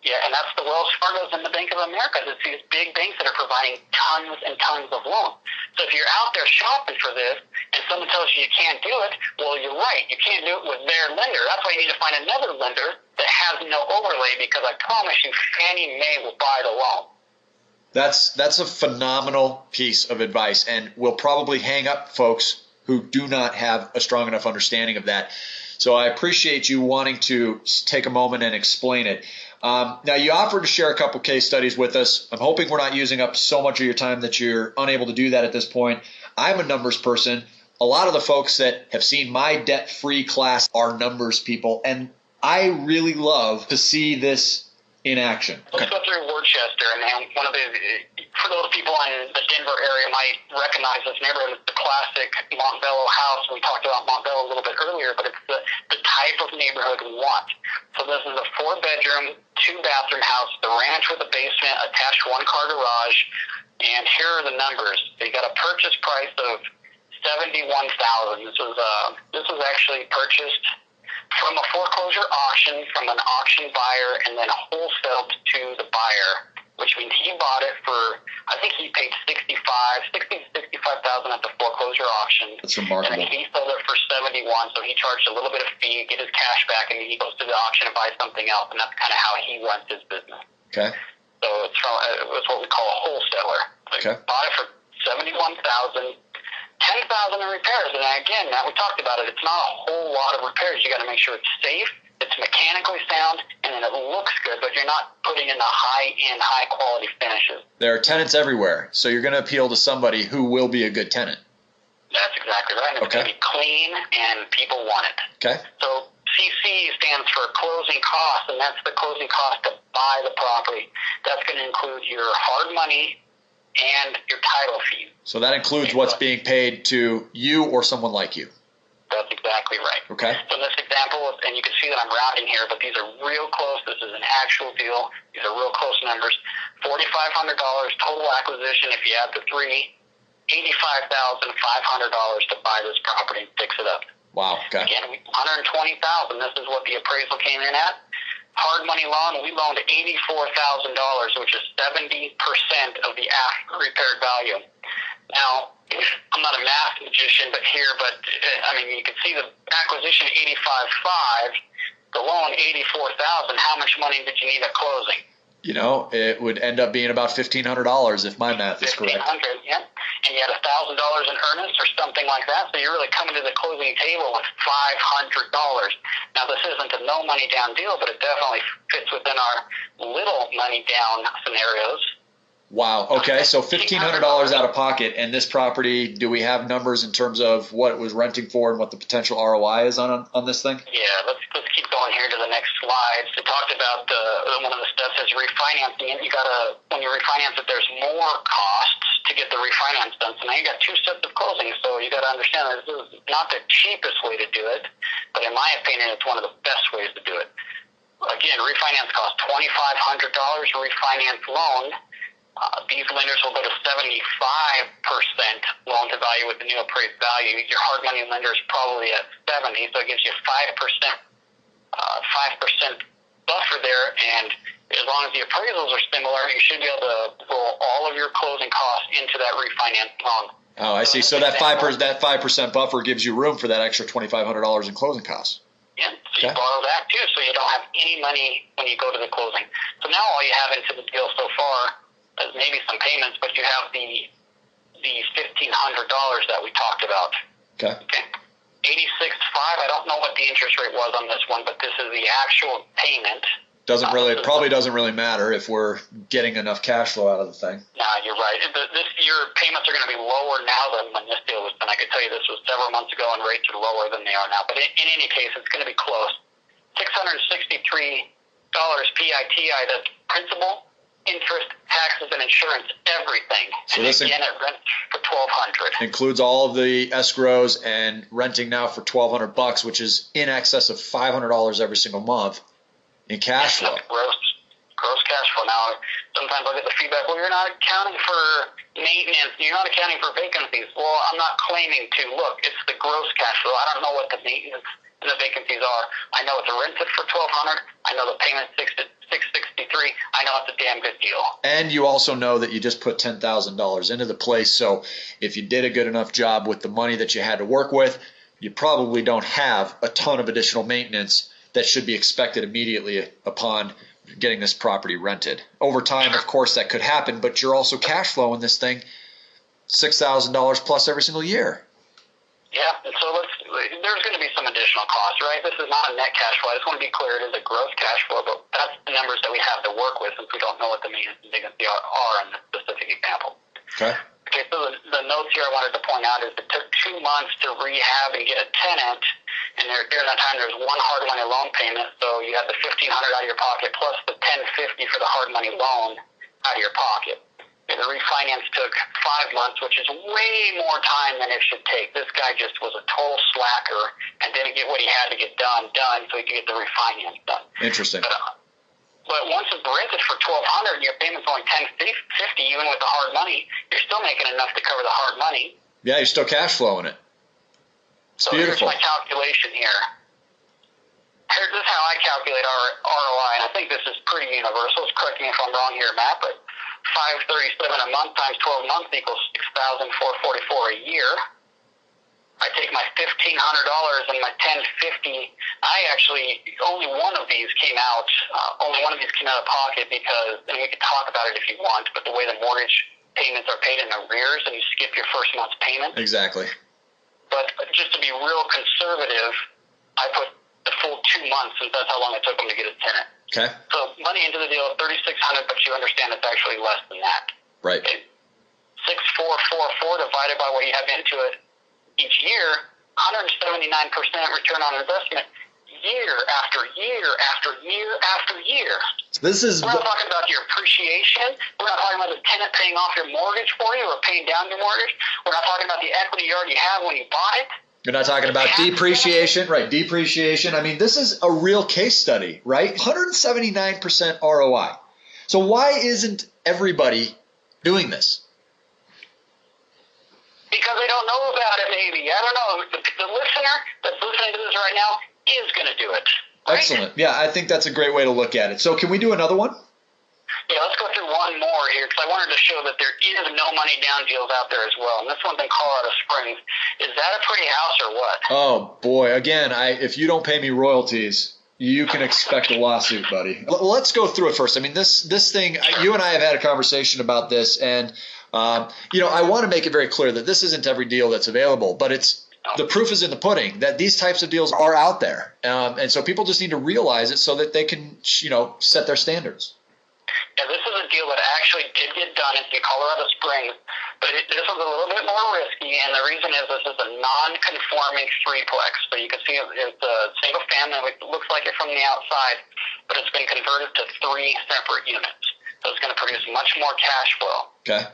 Yeah, and that's the Wells Fargo's and the Bank of America. It's these big banks that are providing tons and tons of loans. So if you're out there shopping for this and someone tells you you can't do it, well, you're right. You can't do it with their lender. That's why you need to find another lender that has no overlay, because I promise you Fannie Mae will buy the loan. That's a phenomenal piece of advice, and we'll probably hang up folks who do not have a strong enough understanding of that. So I appreciate you wanting to take a moment and explain it. Now, you offered to share a couple case studies with us. I'm hoping we're not using up so much of your time that you're unable to do that at this point. I'm a numbers person. A lot of the folks that have seen my debt-free class are numbers people, and I really love to see this in action. Let's go through Worcester, and one of the, for those people in the Denver area might recognize this neighborhood. It's the classic Montbello house. We talked about Montbello a little bit earlier, but it's the type of neighborhood we want. So this is a 4-bedroom, 2-bathroom house, the ranch with a basement, attached 1-car garage, and here are the numbers. So you got a purchase price of $71,000. This was actually purchased from a foreclosure auction from an auction buyer and then wholesaled to the buyer, which means he bought it for, I think he paid $65,000 at the foreclosure auction. That's remarkable. And he sold it for $71,000, so he charged a little bit of fee, get his cash back, and then he goes to the auction and buys something else, and that's kind of how he runs his business. Okay. So it's what we call a wholesaler. Okay. Bought it for $71,000. $10,000 in repairs, and again, Matt, we talked about it. It's not a whole lot of repairs. You got to make sure it's safe, it's mechanically sound, and then it looks good. But you're not putting in the high-end, high-quality finishes. There are tenants everywhere, so you're going to appeal to somebody who will be a good tenant. That's exactly right. And it's going to be clean, and people want it. Okay. So CC stands for closing costs, and that's the closing cost to buy the property. That's going to include your hard money and your title fee. So that includes what's being paid to you or someone like you. That's exactly right. Okay. So in this example, and you can see that I'm rounding here, but these are real close. This is an actual deal. These are real close numbers. $4,500 total acquisition if you add the three. $85,500 to buy this property and fix it up. Wow. Okay. Again, $120,000. This is what the appraisal came in at. Hard money loan, we loaned $84,000, which is 70% of the after repaired value. Now, I'm not a math magician, but I mean, you can see the acquisition $85,500, the loan $84,000. How much money did you need at closing? You know, it would end up being about $1,500 if my math is correct. $1,500, yeah. And you had $1,000 in earnest or something like that, so you're really coming to the closing table with $500. Now, this isn't a no money down deal, but it definitely fits within our little money down scenarios. Wow. Okay. So $1,500 out of pocket, and this property, do we have numbers in terms of what it was renting for and what the potential ROI is on this thing? Yeah. Let's keep going here to the next slide. So we talked about one of the steps is refinancing, and when you refinance it, there's more costs to get the refinance done. So now you got 2 sets of closings. So you got to understand that this is not the cheapest way to do it, but in my opinion, it's one of the best ways to do it. Again, refinance costs $2,500. Refinance loan. These lenders will go to 75% loan to value with the new appraised value. Your hard money lender is probably at 70, so it gives you 5% buffer there. And as long as the appraisals are similar, you should be able to roll all of your closing costs into that refinance loan. Oh, I see. So that 5% buffer gives you room for that extra $2,500 in closing costs. Yeah, so you borrow that too, so you don't have any money when you go to the closing. So now all you have into the deal so far, maybe some payments, but you have the $1,500 that we talked about. Okay. 86.5. I don't know what the interest rate was on this one, but this is the actual payment. Probably doesn't really matter if we're getting enough cash flow out of the thing. No, you're right. Your payments are going to be lower now than when this deal was done. I could tell you this was several months ago, and rates are lower than they are now. But in any case, it's going to be close. $663 PITI. That's principal, interest, taxes, and insurance, everything. So and this again, it rents for $1,200. Includes all of the escrows and renting now for $1,200, which is in excess of $500 every single month in cash flow. Gross cash flow. Now, sometimes I'll get the feedback, well, you're not accounting for maintenance, you're not accounting for vacancies. Well, I'm not claiming to. Look, it's the gross cash flow. I don't know what the maintenance and the vacancies are. I know it's rented for $1,200. I know the payment's $663. I know it's a damn good deal. And you also know that you just put $10,000 into the place, so if you did a good enough job with the money that you had to work with, you probably don't have a ton of additional maintenance that should be expected immediately upon getting this property rented. Over time, of course, that could happen, but you're also cash flowing this thing $6,000 plus every single year. Yeah, and so there's going to be some additional costs, right? This is not a net cash flow. I just want to be clear, it is a gross cash flow, but that's the numbers that we have to work with since we don't know what the maintenance and vacancy are in this specific example. Okay. Okay, so the notes here I wanted to point out is it took 2 months to rehab and get a tenant, and during that time there's one hard money loan payment, so you had the $1,500 out of your pocket plus the $1,050 for the hard money loan out of your pocket. And the refinance took 5 months, which is way more time than it should take. This guy just was a total slacker and didn't get what he had to get done so he could get the refinance done. Interesting. But once it's rented for $1,200 and your payment's only $1,050, even with the hard money, you're still making enough to cover the hard money. Yeah, you're still cash flowing it. It's beautiful. Here's my calculation here. This is how I calculate our ROI, and I think this is pretty universal. Correct me if I'm wrong here, Matt, but $537 a month times 12 months equals $6,444 a year. I take my $1,500 and my $1,050. Only one of these came out. Only one of these came out of pocket because, and we could talk about it if you want, but the way the mortgage payments are paid in arrears, and you skip your first month's payment. Exactly. But just to be real conservative, I put the full 2 months since that's how long it took them to get a tenant. Okay. So money into the deal, $3,600, but you understand it's actually less than that. Right. Okay. 6,444 divided by what you have into it each year, 179% return on investment, year after year after year after year. We're not talking about your appreciation. We're not talking about the tenant paying off your mortgage for you or paying down your mortgage. We're not talking about the equity you already have when you bought it. You're not talking about depreciation, right? Depreciation. I mean, this is a real case study, right? 179% ROI. So why isn't everybody doing this? Because they don't know about it, maybe. I don't know. The listener that's listening to this right now is going to do it. Right? Excellent. Yeah, I think that's a great way to look at it. So can we do another one? Yeah, let's go through one more here because I wanted to show that there is no money down deals out there as well. And this one's in Colorado Springs. Is that a pretty house or what? Oh, boy. Again, if you don't pay me royalties, you can expect a lawsuit, buddy. Let's go through it first. I mean, this thing, you and I have had a conversation about this, and I want to make it very clear that this isn't every deal that's available, but the proof is in the pudding that these types of deals are out there. And so people just need to realize it so that they can, set their standards. Yeah, this is a deal that actually did get done in Colorado Springs, but this was a little bit more risky, and the reason is this is a non-conforming threeplex. So you can see it's a single family. It looks like it from the outside, but it's been converted to 3 separate units. So it's going to produce much more cash flow. Okay.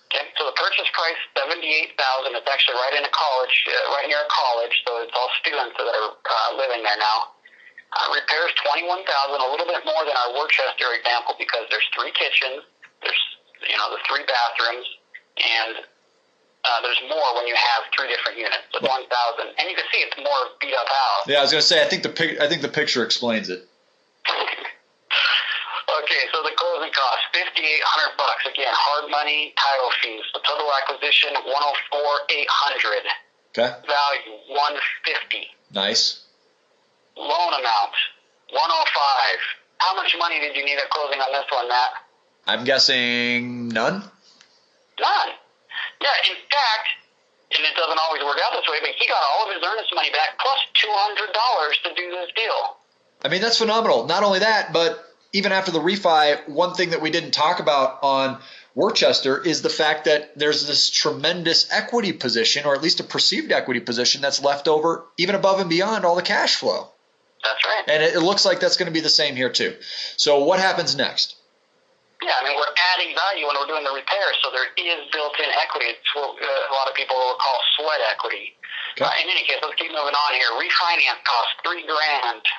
Okay, so the purchase price, $78,000. It's actually right in a college, right near a college, so it's all students that are living there now. Repairs $21,000, a little bit more than our Worcester example because there's 3 kitchens, there's the 3 bathrooms, and there's more when you have 3 different units. So 1,000, and you can see it's more beat up house. Yeah, I was going to say I think the picture explains it. Okay, so the closing cost $5,800. Again, hard money, title fees. The total acquisition $104,800. Okay. Value $150. Nice. Loan amount, $105. How much money did you need at closing on this one, Matt? I'm guessing none? None. Yeah, in fact, and it doesn't always work out this way, but he got all of his earnest money back plus $200 to do this deal. I mean, that's phenomenal. Not only that, but even after the refi, one thing that we didn't talk about on Worcester is the fact that there's this tremendous equity position, or at least a perceived equity position, that's left over even above and beyond all the cash flow. That's right. And it looks like that's going to be the same here too. So what happens next? Yeah, I mean, we're adding value when we're doing the repair, so there is built-in equity. It's what a lot of people will call sweat equity. Okay. In any case, let's keep moving on here. Refinance costs $3,000.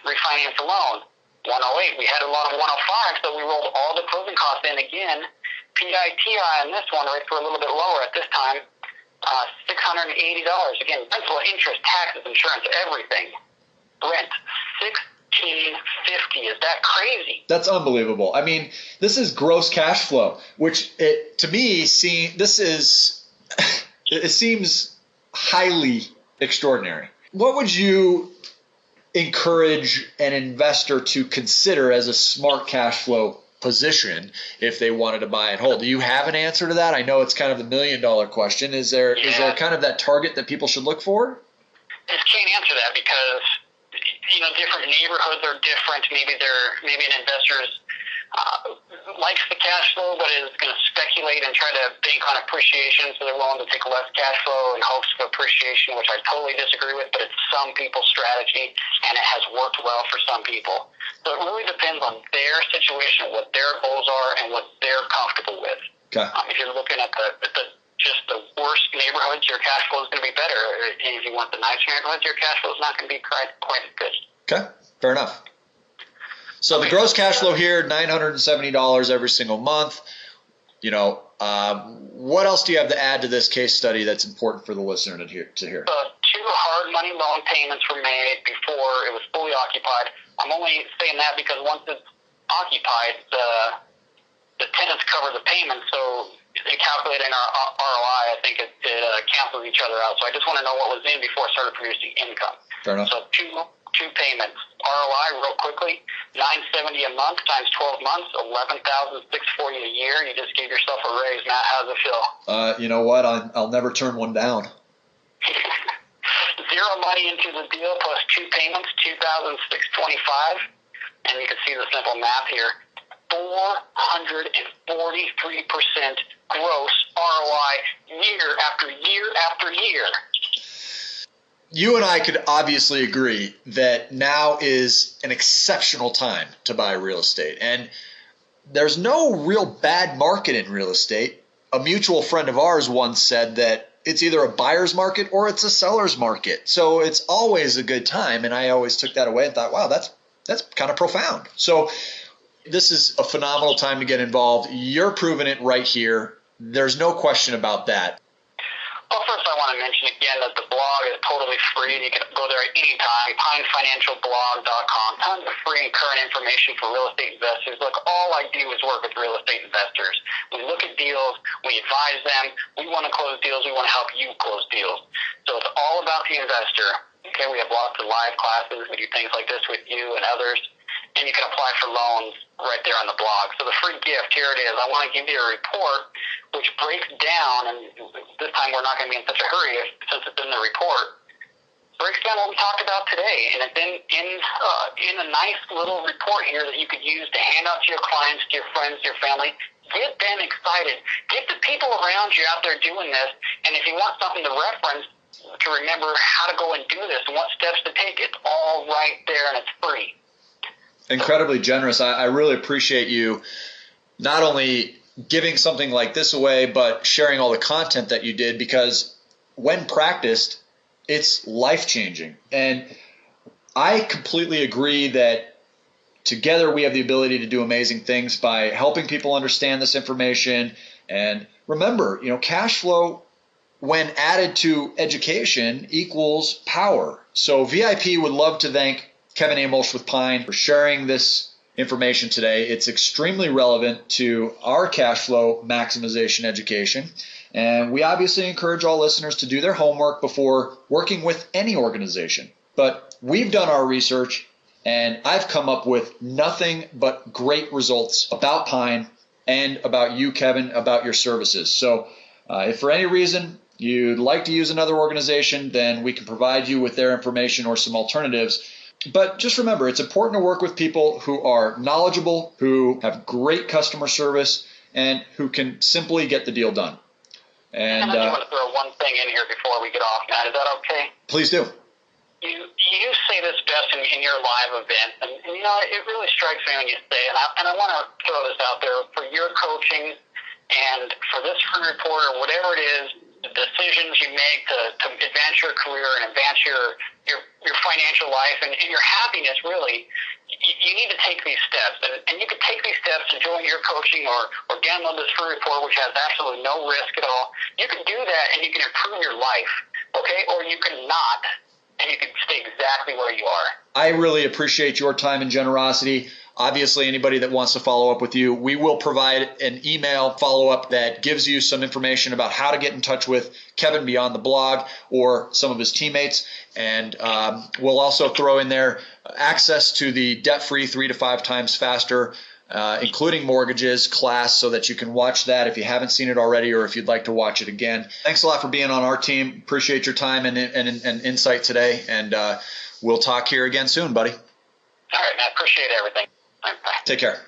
Refinance alone, 108. We had a lot of 105, so we rolled all the closing costs in again. PITI on this one, rates were a little bit lower at this time, $680. Again, principal, interest, taxes, insurance, everything. Rent, $1,650. Is that crazy? That's unbelievable. I mean, this is gross cash flow, which to me it seems highly extraordinary. What would you encourage an investor to consider as a smart cash flow position if they wanted to buy and hold? Do you have an answer to that? I know it's kind of the $1 million question. Is there kind of that target that people should look for? I just can't answer that because different neighborhoods are different. Maybe an investor likes the cash flow, but is going to speculate and try to bank on appreciation, so they're willing to take less cash flow in hopes of appreciation, which I totally disagree with. But it's some people's strategy, and it has worked well for some people. So it really depends on their situation, what their goals are, and what they're comfortable with. Okay. If you're looking at just the worst neighborhoods, your cash flow is going to be better. And if you want the nice neighborhoods, your cash flow is not going to be quite as good. Okay, fair enough. So the gross cash flow here, $970 every single month. What else do you have to add to this case study that's important for the listener to hear? 2 hard money loan payments were made before it was fully occupied. I'm only saying that because once it's occupied, the tenants cover the payment, so in calculating our ROI, I think it cancels each other out. So I just want to know what was in before it started producing income. Fair enough. So two payments. ROI, real quickly, $970 a month times 12 months, $11,640 a year. You just gave yourself a raise, Matt. How does it feel? You know what? I'll never turn one down. Zero money into the deal plus 2 payments, $2,625, and you can see the simple math here. 443% gross ROI year after year after year. You and I could obviously agree that now is an exceptional time to buy real estate. And there's no real bad market in real estate. A mutual friend of ours once said that it's either a buyer's market or it's a seller's market. So it's always a good time. And I always took that away and thought, wow, that's kind of profound. So this is a phenomenal time to get involved. You're proving it right here. There's no question about that. Well, first I want to mention again that the blog is totally free. You can go there at any time, pinefinancialblog.com. Tons of free and current information for real estate investors. Look, all I do is work with real estate investors. We look at deals. We advise them. We want to close deals. We want to help you close deals. So it's all about the investor. Okay, we have lots of live classes. We do things like this with you and others. And you can apply for loans right there on the blog. So the free gift, here it is. I want to give you a report which breaks down, and this time we're not going to be in such a hurry since it's in the report, breaks down what we talked about today. And it's in a nice little report here that you could use to hand out to your clients, to your friends, to your family. Get them excited. Get the people around you out there doing this. And if you want something to reference, to remember how to go and do this and what steps to take, it's all right there and it's free. Incredibly generous. I really appreciate you not only giving something like this away, but sharing all the content that you did, because when practiced, it's life-changing. And I completely agree that together we have the ability to do amazing things by helping people understand this information. And remember, cash flow, when added to education, equals power. So VIP would love to thank Kevin Amolsch with Pine for sharing this information today. It's extremely relevant to our cash flow maximization education. And we obviously encourage all listeners to do their homework before working with any organization. But we've done our research, and I've come up with nothing but great results about Pine and about you, Kevin, about your services. So if for any reason you'd like to use another organization, then we can provide you with their information or some alternatives. But just remember, it's important to work with people who are knowledgeable, who have great customer service, and who can simply get the deal done. And I just want to throw one thing in here before we get off, Matt. Is that okay? Please do. You say this best in your live events, and you know, it really strikes me when you say it, and I want to throw this out there for your coaching and for this free report or whatever it is, the decisions you make to advance your career and advance your financial life and your happiness, really, you need to take these steps. And you can take these steps to join your coaching or download this free report, which has absolutely no risk at all. You can do that, and you can improve your life, okay? Or you can not, and you can stay exactly where you are. I really appreciate your time and generosity. Obviously, anybody that wants to follow up with you, we will provide an email follow-up that gives you some information about how to get in touch with Kevin beyond the blog or some of his teammates. And we'll also throw in there access to the debt-free 3 to 5 times faster, including mortgages class, so that you can watch that if you haven't seen it already or if you'd like to watch it again. Thanks a lot for being on our team. Appreciate your time and insight today. And we'll talk here again soon, buddy. All right, man. Appreciate everything. Bye. Take care.